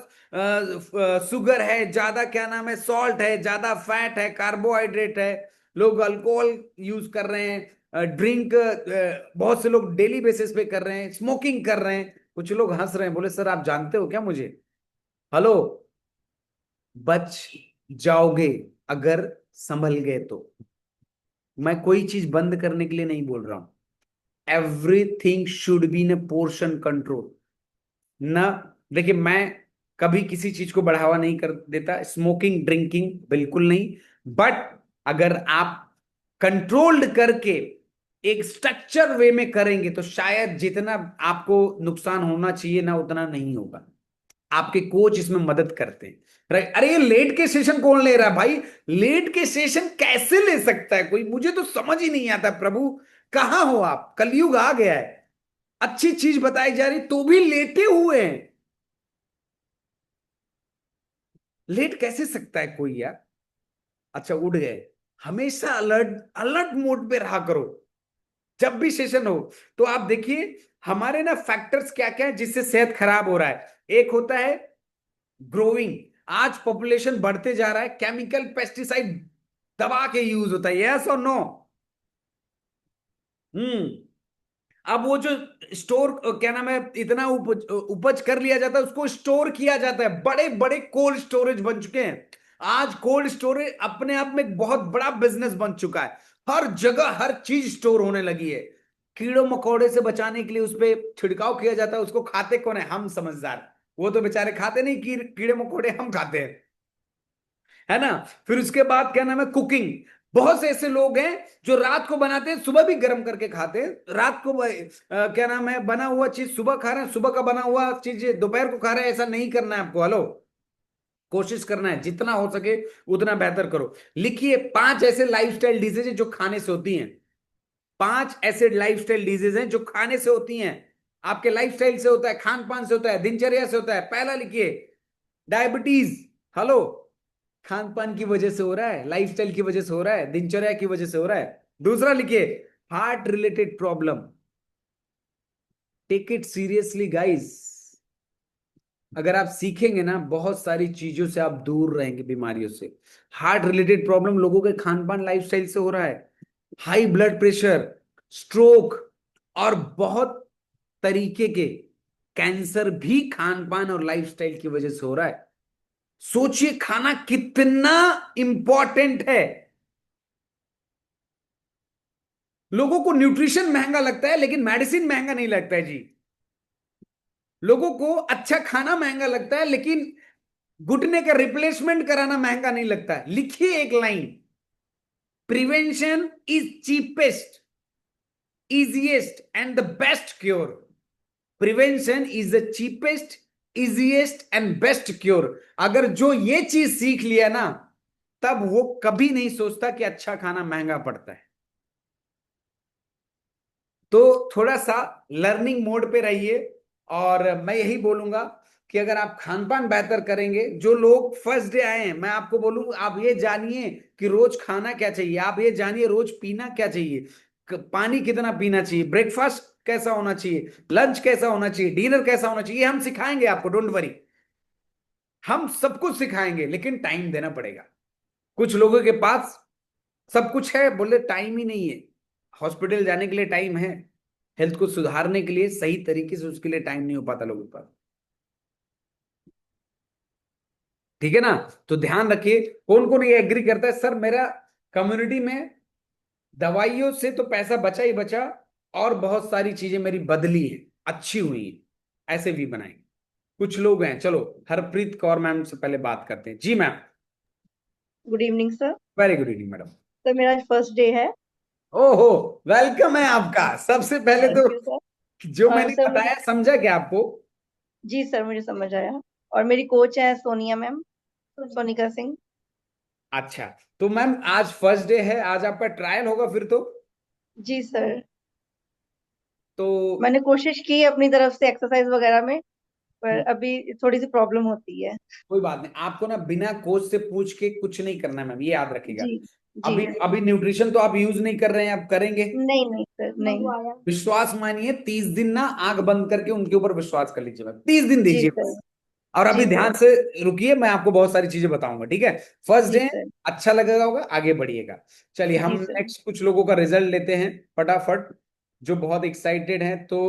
शुगर है, ज्यादा क्या नाम है, सॉल्ट है, ज्यादा फैट है, कार्बोहाइड्रेट है। लोग अल्कोहल यूज कर रहे हैं, ड्रिंक बहुत से लोग डेली बेसिस पे कर रहे हैं, स्मोकिंग कर रहे हैं। कुछ लोग हंस रहे हैं, बोले सर आप जानते हो क्या मुझे? हेलो, बच जाओगे अगर संभल गए तो। मैं कोई चीज बंद करने के लिए नहीं बोल रहा हूं। Everything should be in portion control ना। देखिए मैं कभी किसी चीज को बढ़ावा नहीं कर देता, स्मोकिंग ड्रिंकिंग बिल्कुल नहीं। बट अगर आप कंट्रोल्ड करके एक स्ट्रक्चर वे में करेंगे तो शायद जितना आपको नुकसान होना चाहिए ना उतना नहीं होगा। आपके कोच इसमें मदद करते हैं। राइट। अरे ये लेट के सेशन कौन ले रहा है भाई? लेट के सेशन कैसे ले सकता है कोई? मुझे तो समझ ही नहीं आता प्रभु। कहां हो आप? कलयुग आ गया है, अच्छी चीज बताई जा रही तो भी लेटे हुए हैं। लेट कैसे सकता है कोई यार? अच्छा उठ गए। हमेशा अलर्ट, अलर्ट मोड पे रहा करो जब भी सेशन हो। तो आप देखिए हमारे ना फैक्टर्स क्या क्या है जिससे सेहत खराब हो रहा है। एक होता है ग्रोइंग। आज पॉपुलेशन बढ़ते जा रहा है, केमिकल पेस्टिसाइड दबा के यूज होता है, यस और नो? अब वो जो स्टोर क्या नाम है, इतना उपज उपज कर लिया जाता है, उसको स्टोर किया जाता है। बड़े बड़े कोल्ड स्टोरेज बन चुके हैं। आज कोल्ड स्टोरेज अपने आप में एक बहुत बड़ा बिजनेस बन चुका है। हर जगह हर चीज स्टोर होने लगी है। कीड़ों मकोड़े से बचाने के लिए उस पर छिड़काव किया जाता है। उसको खाते कौन है? हम समझदार। वो तो बेचारे खाते नहीं, कीड़े मकोड़े हम खाते हैं, है ना। फिर उसके बाद क्या नाम है, कुकिंग। बहुत से ऐसे लोग हैं जो रात को बनाते हैं, सुबह भी गर्म करके खाते हैं। रात को क्या नाम है, बना हुआ चीज सुबह खा रहे हैं, सुबह का बना हुआ चीज दोपहर को खा रहे हैं। ऐसा नहीं करना है आपको। हेलो, कोशिश करना है जितना हो सके उतना बेहतर करो। लिखिए 5 ऐसे लाइफस्टाइल डिजीज हैं जो खाने से होती हैं। 5 ऐसे लाइफस्टाइल डिजीज हैं जो खाने से होती हैं। आपके लाइफस्टाइल से होता है, खान पान से होता है, दिनचर्या से होता है। पहला लिखिए डायबिटीज। हेलो, खान पान की वजह से हो रहा है, लाइफस्टाइल की वजह से हो रहा है, दिनचर्या की वजह से हो रहा है। दूसरा लिखिए heart related problem. Take it seriously guys. अगर आप सीखेंगे ना बहुत सारी चीजों से आप दूर रहेंगे, बीमारियों से। हार्ट रिलेटेड प्रॉब्लम लोगों के खान पान लाइफस्टाइल से हो रहा है। हाई ब्लड प्रेशर, स्ट्रोक, और बहुत तरीके के कैंसर भी खान पान और लाइफस्टाइल की वजह से हो रहा है। सोचिए खाना कितना इंपॉर्टेंट है। लोगों को न्यूट्रिशन महंगा लगता है लेकिन मेडिसिन महंगा नहीं लगता है जी। लोगों को अच्छा खाना महंगा लगता है लेकिन घुटने का रिप्लेसमेंट कराना महंगा नहीं लगता है। लिखिए एक line, prevention is cheapest, easiest and the best cure. Prevention is the cheapest, easiest and best cure. अगर जो ये चीज सीख लिया ना, तब वो कभी नहीं सोचता कि अच्छा खाना महंगा पड़ता है। तो थोड़ा सा लर्निंग मोड पे रहिए। और मैं यही बोलूंगा कि अगर आप खान पान बेहतर करेंगे, जो लोग फर्स्ट डे आए हैं, मैं आपको बोलूंगा आप ये जानिए कि रोज खाना क्या चाहिए, आप ये जानिए रोज पीना क्या चाहिए, पानी कितना पीना चाहिए, ब्रेकफास्ट कैसा होना चाहिए, लंच कैसा होना चाहिए, डिनर कैसा होना चाहिए, हम सिखाएंगे आपको, डोंट वरी। हम सब कुछ सिखाएंगे लेकिन टाइम देना पड़ेगा। कुछ लोगों के पास सब कुछ है, बोले टाइम ही नहीं है। हॉस्पिटल जाने के लिए टाइम है, हेल्थ को सुधारने के लिए सही तरीके से उसके लिए टाइम नहीं हो पाता लोगों के पास। ठीक है ना? तो ध्यान रखिए। कौन कौन ये एग्री करता है, सर मेरा कम्युनिटी में दवाइयों से तो पैसा बचा ही बचा, और बहुत सारी चीजें मेरी बदली है, अच्छी हुई है, ऐसे भी बनाएंगे। कुछ लोग हैं। चलो हरप्रीत कौर मैम से पहले बात करते हैं। जी ma'am. Good evening sir. Very good evening madam. Sir मेरा आज फर्स्ट डे है। ओहो, वेलकम है आपका। सबसे पहले थैंक तो यू सर। जो मैंने सर बताया समझा क्या आपको? जी सर मुझे समझ आया। और मेरी कोच है सोनिया मैम, सोनिका सिंह। अच्छा, तो मैम आज फर्स्ट डे है, आज आपका ट्रायल होगा फिर तो। जी सर। तो मैंने कोशिश की अपनी तरफ से एक्सरसाइज वगैरह में, पर अभी थोड़ी सी प्रॉब्लम होती है। कोई बात नहीं, आपको ना बिना कोच से पूछ के कुछ नहीं करना है मैम, ये याद रखिएगा। जी जी। अभी अभी न्यूट्रिशन तो आप यूज नहीं कर रहे हैं, आप करेंगे। नहीं नहीं सर नहीं। विश्वास मानिए, 30 दिन ना आंख बंद करके उनके ऊपर विश्वास कर लीजिए मैम, 30 दिन जी दीजिए सर। बस। और अभी जी ध्यान सर। से रुकिए, मैं आपको बहुत सारी चीजें बताऊंगा, ठीक है? फर्स्ट जी डे सर। अच्छा लगेगा होगा, आगे बढ़िएगा। चलिए हम जी सर। नेक्स्ट कुछ लोगों का रिजल्ट लेते हैं फटाफट, जो बहुत एक्साइटेड हैं। तो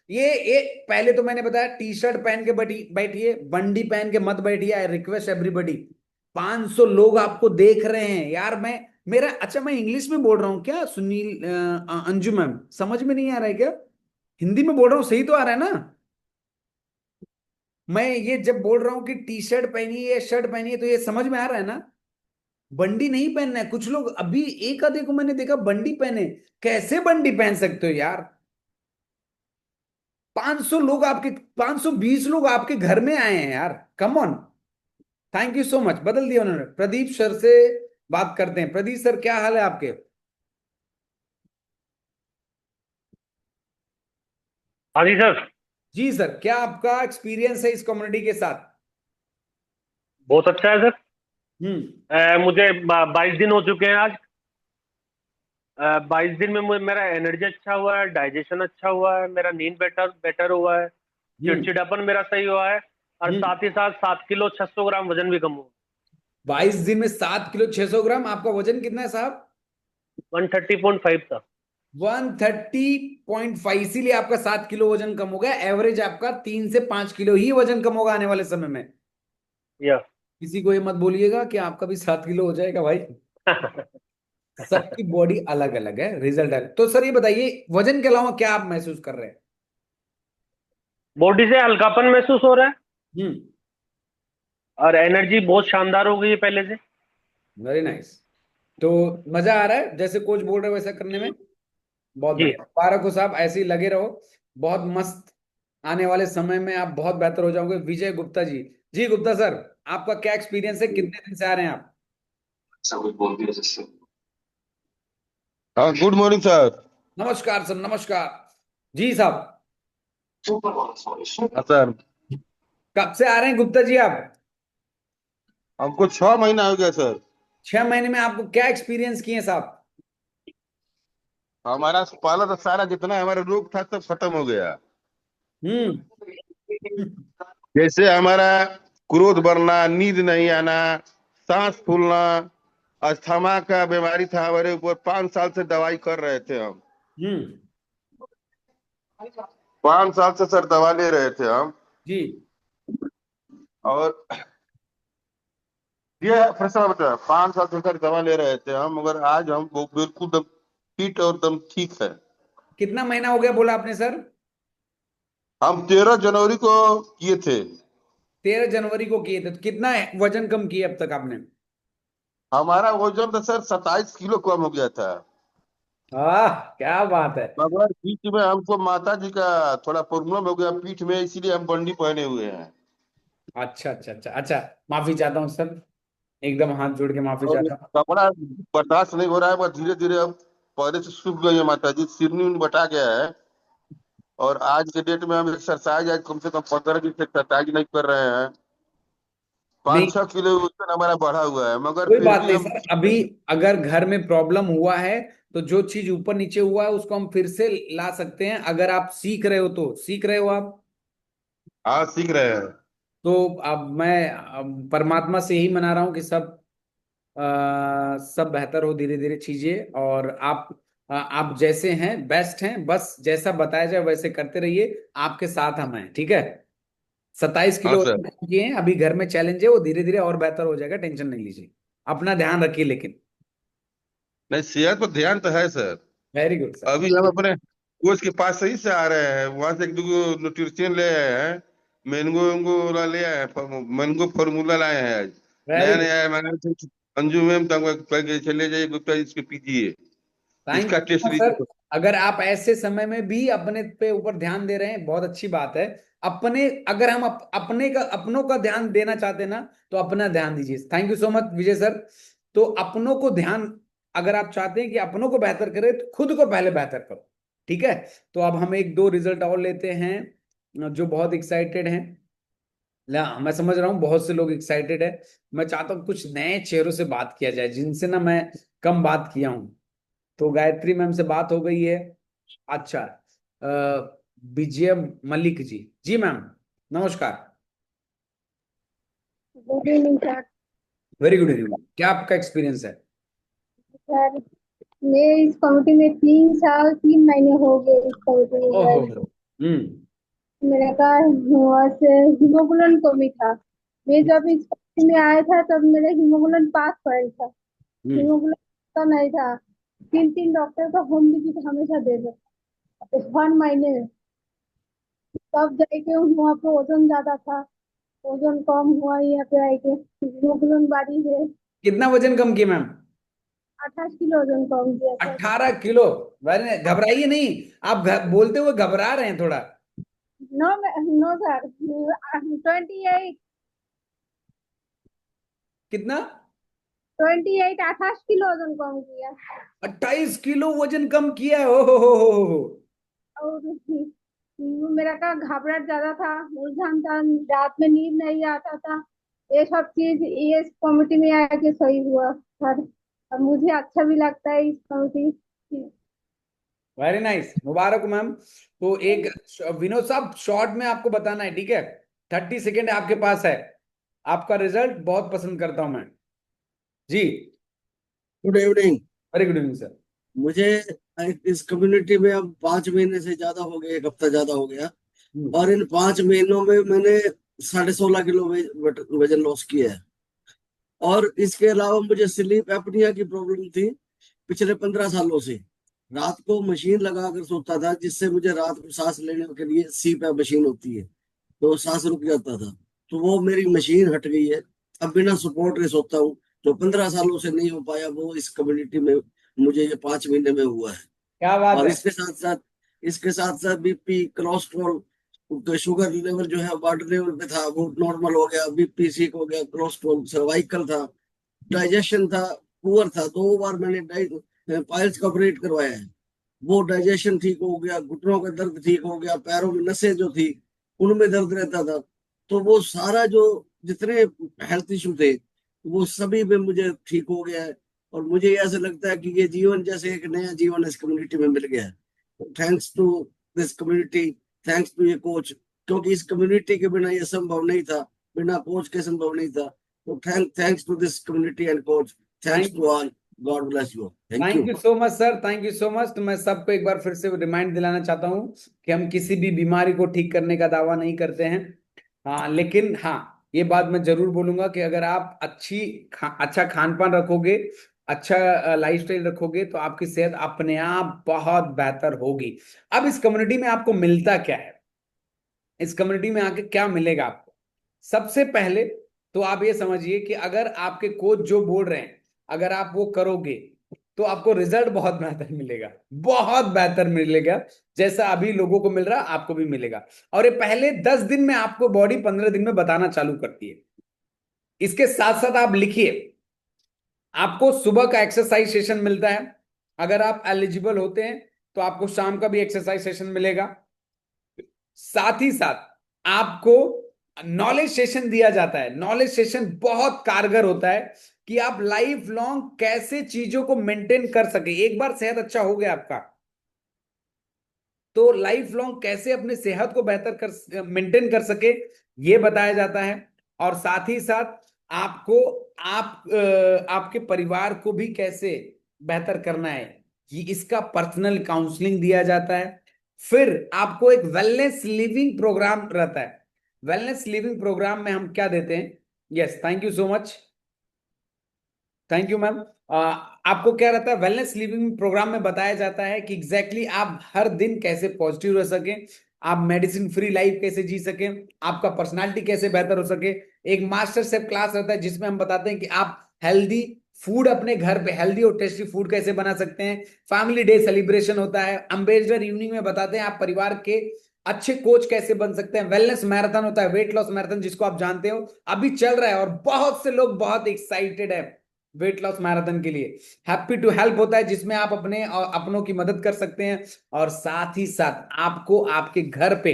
ये पहले तो मैंने बताया, टी शर्ट पहन के बैठिए, बंडी पहन के मत बैठिए। आई रिक्वेस्ट एवरीबडी। 500 लोग आपको देख रहे हैं यार। मैं मेरा अच्छा, मैं इंग्लिश में बोल रहा हूँ क्या सुनील, अंजू मैम, समझ में नहीं आ रहा है क्या? हिंदी में बोल रहा हूँ, सही तो आ रहा है ना? मैं ये जब बोल रहा हूँ कि टी शर्ट पहनिए या शर्ट पहनिए, तो ये समझ में आ रहा है ना? बंडी नहीं पहनना है। कुछ लोग अभी एक आधे को मैंने देखा बंडी पहने। कैसे बंडी पहन सकते हो यार? 500 लोग आपके, 520 लोग आपके घर में आए हैं यार, come on. Thank you so much, बदल दिया उन्होंने। प्रदीप सर से बात करते हैं। प्रदीप सर, क्या हाल है आपके? हाँ जी सर। जी सर, क्या आपका एक्सपीरियंस है इस कम्युनिटी के साथ? बहुत अच्छा है सर। हम्म। मुझे 22 दिन हो चुके हैं आज। 22 दिन में मेरा एनर्जी अच्छा हुआ है, डाइजेशन अच्छा हुआ है, मेरा नींद बेटर बेटर हुआ है, हम्म। चिड़चिड़ापन मेरा सही हुआ है, और हम्म। साथ ही साथ 7 किलो 600 ग्राम वजन भी कम हुआ। 22 दिन में 7 किलो 600 ग्राम। आपका वजन कितना है साहब? 130.5 था। 130.5, इसीलिए आपका 7 किलो वजन कम हो गया। एवरेज आपका 3 से 5 किलो ही वजन कम होगा आने वाले समय में। या किसी को ये मत बोलिएगा कि आपका भी 7 किलो हो जाएगा भाई। सबकी बॉडी अलग अलग है, रिजल्ट अलग। तो सर ये बताइए, वजन के अलावा क्या आप महसूस कर रहे हैं? बॉडी से हल्कापन महसूस हो रहा है, हम्म। और एनर्जी बहुत शानदार हो गई है पहले से। Very nice. तो मजा आ रहा है जैसे कोच बोल रहे हो वैसा करने में? बहुत जी। बढ़िया, मुबारक हो साहब, ऐसे ही लगे रहो। बहुत मस्त। आने वाले समय में आप बहुत बेहतर हो जाओगे। विजय गुप्ता जी। जी गुप्ता सर, आपका क्या एक्सपीरियंस है, कितने दिन से आ रहे हैं आप? हाँ, गुड मॉर्निंग सर। नमस्कार सर, नमस्कार। जी साहब। हाँ सर, कब से आ रहे हैं गुप्ता जी आप? हमको 6 महीना हो गया सर। 6 महीने में आपको क्या एक्सपीरियंस किए साहब? हमारा पहला तो सारा जितना हमारा रोग था सब खत्म हो गया। हम्म। जैसे हमारा क्रोध बढ़ना, नींद नहीं आना, सांस फूलना, अस्थमा का बीमारी था हमारे ऊपर। 5 साल से दवाई कर रहे थे हम। हम्म। 5 साल से सर दवा ले रहे थे हम। जी। और ये फिर से बता, 5 साल से सर दवा ले रहे थे हम, मगर आज हम वो बिल्कुल फिट और एकदम ठीक है। कितना महीना हो गया बोला आपने सर? हम 13 जनवरी को किए थे। 13 जनवरी को किए थे, तो कितना वजन कम किया अब तक आपने? हमारा वजन तो सर 27 किलो कम हो गया था। क्या बात है। मगर बीच में हमको माता जी का थोड़ा प्रॉब्लम हो गया पीठ में, इसीलिए हम बंडी पहने हुए हैं। अच्छा अच्छा अच्छा अच्छा, माफी चाहता हूँ सर, एकदम हाथ जोड़ के माफी और चाहता हूँ। कपड़ा बर्दाश्त नहीं हो रहा है, बस धीरे धीरे अब पहले से सूख गई है माता जी, सिरनी उन बटा गया है। और आज के डेट में हम एक्सरसाइज आज कम से कम 15 दिन से एक्सरसाइज नहीं कर रहे हैं। नहीं, 5-6 किलो वजन हमारा बढ़ा हुआ है, मगर कोई फिर बात भी नहीं हम। सर। अभी अगर घर में प्रॉब्लम हुआ है तो जो चीज ऊपर नीचे हुआ है उसको हम फिर से ला सकते हैं, अगर आप सीख रहे हो तो। सीख रहे हो आप? हाँ, सीख रहे हैं। तो अब परमात्मा से यही मना रहा हूँ कि सब बेहतर हो धीरे धीरे चीजें, और आप जैसे हैं बेस्ट हैं, बस जैसा बताया जाए वैसे करते रहिए, आपके साथ हम हैं, ठीक है? 27 किलो हाँ सर। वजन कम किए हैं, अभी घर में चैलेंज है, वो धीरे धीरे और बेहतर हो जाएगा, टेंशन नहीं लीजिए। अपना ध्यान रखिए लेकिन। नहीं, सेहत पर ध्यान तो है सर। Very good sir. अभी हम अपने कोच के पास सही से आ रहे हैं, वहां से एक दो न्यूट्रिशन ले आए हैं। मैंगो वैंगो वाला ले आए हैं, मैंगो फार्मूला लाए हैं आज। वेरी नया गुड। नया है, मैंने अंजू मैम तक चले जाइए गुप्ता जी, इसको पीजिए, थैंक इसका यू टेस्ट सर। लीजिए। अगर आप ऐसे समय में भी अपने पे ऊपर ध्यान दे रहे हैं, बहुत अच्छी बात है। अपने अगर हम अपनों का ध्यान देना चाहते हैं ना, तो अपना ध्यान दीजिए। Thank you so much Vijay sir. तो अपनों को ध्यान, अगर आप चाहते हैं कि अपनों को बेहतर करें तो खुद को पहले बेहतर करो, ठीक है? तो अब हम एक दो रिजल्ट और लेते हैं जो बहुत एक्साइटेड हैं। मैं समझ रहा हूँ बहुत से लोग एक्साइटेड है। मैं चाहता हूँ कुछ नए चेहरों से बात किया जाए जिनसे ना मैं कम बात किया हूँ। तो गायत्री मैम से बात हो गई है। अच्छा, विजय मलिक जी, जी मैम नमस्कार। Good evening sir. Very good evening. क्या आपका एक्सपीरियंस है? सर मैं इस कमिटी में 3 साल 3 महीने हो गए इस कमिटी में ओहो। ज्वाइन। मेरे का हीमोग्लोबिन कमी था। मैं जब इस कमिटी में आया था तब मेरा हीमोग्लोबिन 5 पॉइंट था। हीमोग्लोबिन तो नहीं था। 3 3 डॉक्टर का होम विजिट हमेशा दे दो 1 महीने में। तब जाके वहाँ पे वजन ज्यादा था, वजन कम हुआ, यहाँ पे आके हीमोग्लोबिन बढ़ी है। कितना वजन कम किया मैम? 28 किलो वजन कम किया सर। 18 किलो। वेरी, घबराइए नहीं। आप बोलते हुए घबरा रहे हैं थोड़ा। No no sir, 28। कितना? 28 28 किलो वजन कम किया। 28 किलो वजन कम किया है। हो। और मेरा का घबराहट ज्यादा था, उलझन था, रात में नींद नहीं आता था। ये सब चीज ये इस कमिटी में आके सही हुआ सर। और मुझे अच्छा भी लगता है इस कमिटी। वेरी नाइस, मुबारक मैम। तो एक विनोद साहब शॉर्ट में आपको बताना है, ठीक है? 30 सेकेंड आपके पास है। आपका रिजल्ट बहुत पसंद करता हूं मैं जी। Good evening. Very good evening sir. मुझे इस कम्युनिटी में अब 5 महीने से ज्यादा हो गए, 1 हफ्ता ज्यादा हो गया। और इन 5 महीनों में मैंने 16.5 किलो वजन लॉस किया है। और इसके अलावा मुझे स्लीप एपनिया की प्रॉब्लम थी पिछले 15 सालों से। रात को मशीन लगा कर सोता था, जिससे मुझे रात को सांस लेने के लिए सीपैप मशीन होती है, तो सांस रुक जाता था। तो वो मेरी मशीन हट गई है, अब बिना सपोर्ट के सोता हूँ। जो 15 सालों से नहीं हो पाया वो इस कम्युनिटी में मुझे ये 5 महीने में हुआ है। क्या बात और है। इसके साथ साथ बीपी, कोलेस्ट्रॉल, शुगर लेवल जो है बॉडी लेवल पे था वो नॉर्मल हो गया, बीपी ठीक हो गया, कोलेस्ट्रॉल, सर्वाइकल था, डाइजेशन था, पुअर था। 2 बार मैंने पाइल्स का ऑपरेट करवाया है, वो डाइजेशन ठीक हो गया, घुटनों का दर्द ठीक हो गया, पैरों में नसें जो थी उनमें दर्द रहता था। तो वो सारा जो जितने हेल्थ इशू थे वो सभी में मुझे ठीक हो गया है। और मुझे ऐसा लगता है कि ये जीवन जैसे एक नया जीवन इस कम्युनिटी में मिल गया है। Thanks to this community, thanks to ये कोच, क्योंकि इस कम्युनिटी के बिना ये संभव नहीं था, बिना कोच के संभव नहीं था। तो thanks to this community and coach, thanks to all, God bless you, thank you. Thank you so much sir, thank you so much. तो मैं सबको एक बार फिर से रिमाइंड दिलाना चाहता हूँ कि हम किसी भी बीमारी को ठीक करने का दावा नहीं करते हैं। हाँ, लेकिन हाँ, ये बात मैं जरूर बोलूंगा कि अगर आप अच्छा खान पान रखोगे, अच्छा लाइफस्टाइल रखोगे तो आपकी सेहत अपने आप बहुत बेहतर होगी। अब इस कम्युनिटी में आपको मिलता क्या है, इस कम्युनिटी में आके क्या मिलेगा आपको? सबसे पहले तो आप ये समझिए कि अगर आपके कोच जो बोल रहे हैं अगर आप वो करोगे तो आपको रिजल्ट बहुत बेहतर मिलेगा, बहुत बेहतर मिलेगा। जैसा अभी लोगों को मिल रहा आपको भी मिलेगा। और ये पहले 10 दिन में आपको बॉडी 15 दिन में बताना चालू करती है। इसके साथ साथ आप लिखिए, आपको सुबह का एक्सरसाइज सेशन मिलता है। अगर आप एलिजिबल होते हैं तो आपको शाम का भी एक्सरसाइज सेशन मिलेगा। साथ ही साथ आपको नॉलेज सेशन दिया जाता है। नॉलेज सेशन बहुत कारगर होता है कि आप लाइफ लॉन्ग कैसे चीजों को मेंटेन कर सके। एक बार सेहत अच्छा हो गया आपका तो लाइफ लॉन्ग कैसे अपने सेहत को बेहतर कर मेंटेन कर सके ये बताया जाता है। और साथ ही साथ आपको आपके परिवार को भी कैसे बेहतर करना है ये इसका पर्सनल काउंसलिंग दिया जाता है। फिर आपको एक वेलनेस लिविंग प्रोग्राम रहता है। वेलनेस लिविंग प्रोग्राम में हम क्या देते हैं? Yes, thank you so much, thank you ma'am. आपको क्या रहता है वेलनेस लिविंग प्रोग्राम में बताया जाता है कि एग्जैक्टली आप हर दिन कैसे पॉजिटिव रह सके, आप मेडिसिन फ्री लाइफ कैसे जी सके, आपका पर्सनालिटी कैसे बेहतर हो सके। एक मास्टर शेफ क्लास रहता है जिसमें हम बताते हैं कि आप हेल्दी फूड अपने घर पे हेल्दी और टेस्टी फूड कैसे बना सकते हैं। फैमिली डे सेलिब्रेशन होता है। अम्बेसडर इवनिंग में बताते हैं आप परिवार के अच्छे कोच कैसे बन सकते हैं। वेलनेस मैराथन होता है, वेट लॉस मैराथन जिसको आप जानते हो अभी चल रहा है और बहुत से लोग बहुत एक्साइटेड है वेट लॉस मैराथन के लिए। हैप्पी टू हेल्प होता है जिसमें आप अपने और अपनों की मदद कर सकते हैं। और साथ ही साथ आपको आपके घर पे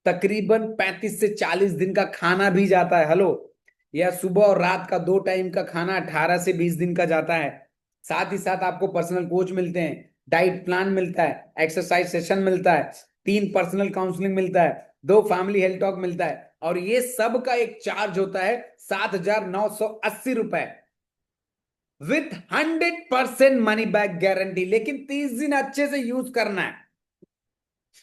तकरीबन 35 से 40 दिन का खाना भी जाता है। हेलो, या सुबह और रात का 2 टाइम का खाना 18 से 20 दिन का जाता है। साथ ही साथ आपको पर्सनल कोच मिलते हैं, डाइट प्लान मिलता है, एक्सरसाइज सेशन मिलता है, 3 पर्सनल काउंसलिंग मिलता है, 2 फैमिली हेल्थ टॉक मिलता है। और ये सब का एक चार्ज होता है 7,980 रुपए विथ 100% मनी बैक गारंटी। लेकिन 30 दिन अच्छे से यूज करना है।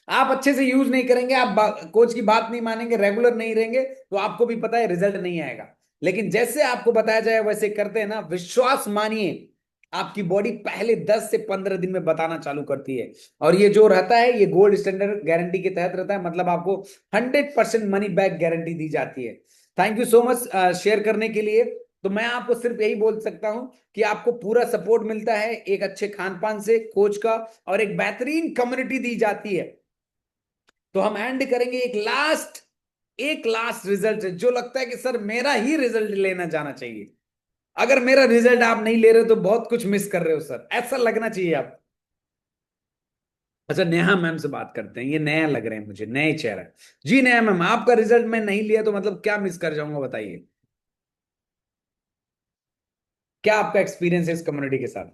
आप अच्छे से यूज नहीं करेंगे, आप कोच की बात नहीं मानेंगे, रेगुलर नहीं रहेंगे तो आपको भी पता है रिजल्ट नहीं आएगा। लेकिन जैसे आपको बताया जाए वैसे करते हैं ना, विश्वास मानिए आपकी बॉडी पहले 10 से 15 दिन में बताना चालू करती है। और ये जो रहता है ये गोल्ड स्टैंडर्ड गारंटी के तहत रहता है, मतलब आपको 100% मनी बैक गारंटी दी जाती है। Thank you so much share करने के लिए। तो मैं आपको सिर्फ यही बोल सकता हूं कि आपको पूरा सपोर्ट मिलता है एक अच्छे खान पान से, कोच का, और एक बेहतरीन कम्युनिटी दी जाती है। तो हम एंड करेंगे एक लास्ट रिजल्ट है जो लगता है कि सर मेरा ही रिजल्ट लेना जाना चाहिए। अगर मेरा रिजल्ट आप नहीं ले रहे तो बहुत कुछ मिस कर रहे हो सर, ऐसा लगना चाहिए आप। अच्छा, नेहा मैम से बात करते हैं, ये नया लग रहे हैं मुझे, नए चेहरा। जी नेहा मैम, आपका रिजल्ट मैं नहीं लिया तो मतलब क्या मिस कर जाऊंगा बताइए, क्या आपका एक्सपीरियंस है इस कम्युनिटी के साथ?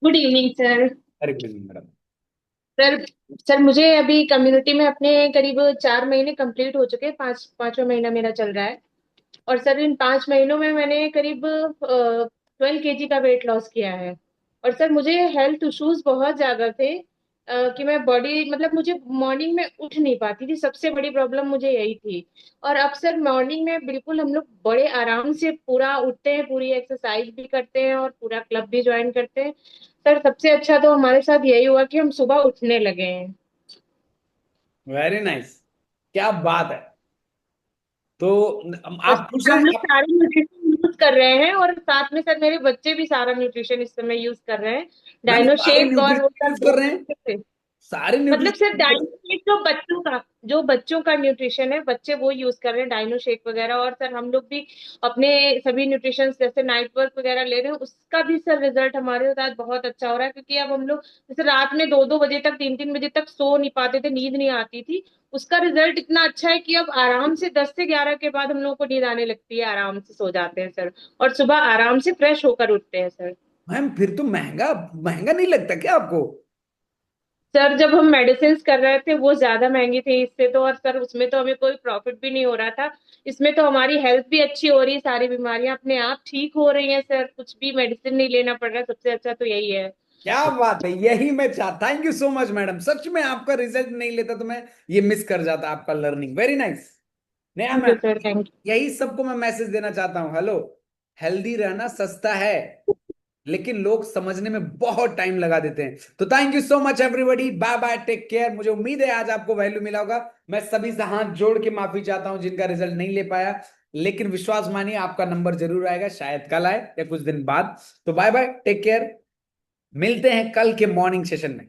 Good evening sir. अरे प्लीज मैडम। सर सर मुझे अभी कम्युनिटी में अपने करीब 4 महीने कंप्लीट हो चुके हैं, पांचवा महीना मेरा चल रहा है। और सर इन 5 महीनों में मैंने करीब 12 kg का वेट लॉस किया है। और सर मुझे हेल्थ इश्यूज बहुत ज्यादा थे कि मैं बॉडी मतलब मुझे मॉर्निंग में उठ नहीं पाती थी, सबसे बड़ी प्रॉब्लम मुझे यही थी। और अब सर मॉर्निंग में बिल्कुल हम लोग बड़े आराम से पूरा उठते हैं, पूरी एक्सरसाइज भी करते हैं और पूरा क्लब भी ज्वाइन करते हैं। सर सबसे अच्छा तो हमारे साथ यही हुआ कि हम सुबह उठने लगे हैं। वेरी नाइस, क्या बात है। तो और आप खुश हम हैं लोग आप? सारे न्यूट्रिशन यूज कर रहे हैं और साथ में सर मेरे बच्चे भी सारा न्यूट्रिशन इस समय यूज कर रहे हैं, मैम डाइनो सारे शेक और वो न्यूट्रिशन यूज कर रहे हैं? सब। सारे मतलब सर न्यूट्रिशन? डाइनो शेक जो बच्चों का न्यूट्रिशन है, बच्चे वो यूज कर रहे हैं डाइनो शेक वगैरह। और सर हम लोग भी अपने सभी न्यूट्रिशन जैसे नाइट वर्क वगैरह ले रहे हैं, उसका भी सर रिजल्ट हमारे साथ बहुत अच्छा हो रहा है। क्योंकि अब हम लोग जैसे रात में 2-2 बजे तक 3-3 बजे तक सो नहीं पाते थे, नींद नहीं आती थी, उसका रिजल्ट इतना अच्छा है कि अब आराम से 10 से 11 के बाद हम लोग को नींद आने लगती है, आराम से सो जाते हैं सर। और सुबह आराम से फ्रेश होकर उठते हैं सर। मैम फिर तो महंगा महंगा नहीं लगता क्या आपको? सर जब हम मेडिसिन कर रहे थे वो ज्यादा महंगी थी इससे तो, और सर उसमें तो हमें कोई प्रॉफिट भी नहीं हो रहा था। इसमें तो हमारी हेल्थ भी अच्छी हो रही है, सारी बीमारियां अपने आप ठीक हो रही हैं सर, कुछ भी मेडिसिन नहीं लेना पड़ रहा, सबसे अच्छा तो यही है। क्या बात है, यही मैं चाहता। Thank you so much madam, सच में आपका रिजल्ट नहीं लेता तो मैं ये मिस कर जाता आपका लर्निंग। Very nice. नया thank you ma'am, sir, thank यही सबको मैं मैसेज देना चाहता हूँ। हेलो, हेल्दी रहना सस्ता है, लेकिन लोग समझने में बहुत टाइम लगा देते हैं। तो thank you so much everybody, bye bye, take care. मुझे उम्मीद है आज आपको वैल्यू मिला होगा। मैं सभी से हाथ जोड़ के माफी चाहता हूं जिनका रिजल्ट नहीं ले पाया, लेकिन विश्वास मानिए आपका नंबर जरूर आएगा, शायद कल आए या कुछ दिन बाद। तो बाय बाय, टेक केयर, मिलते हैं कल के मॉर्निंग सेशन में।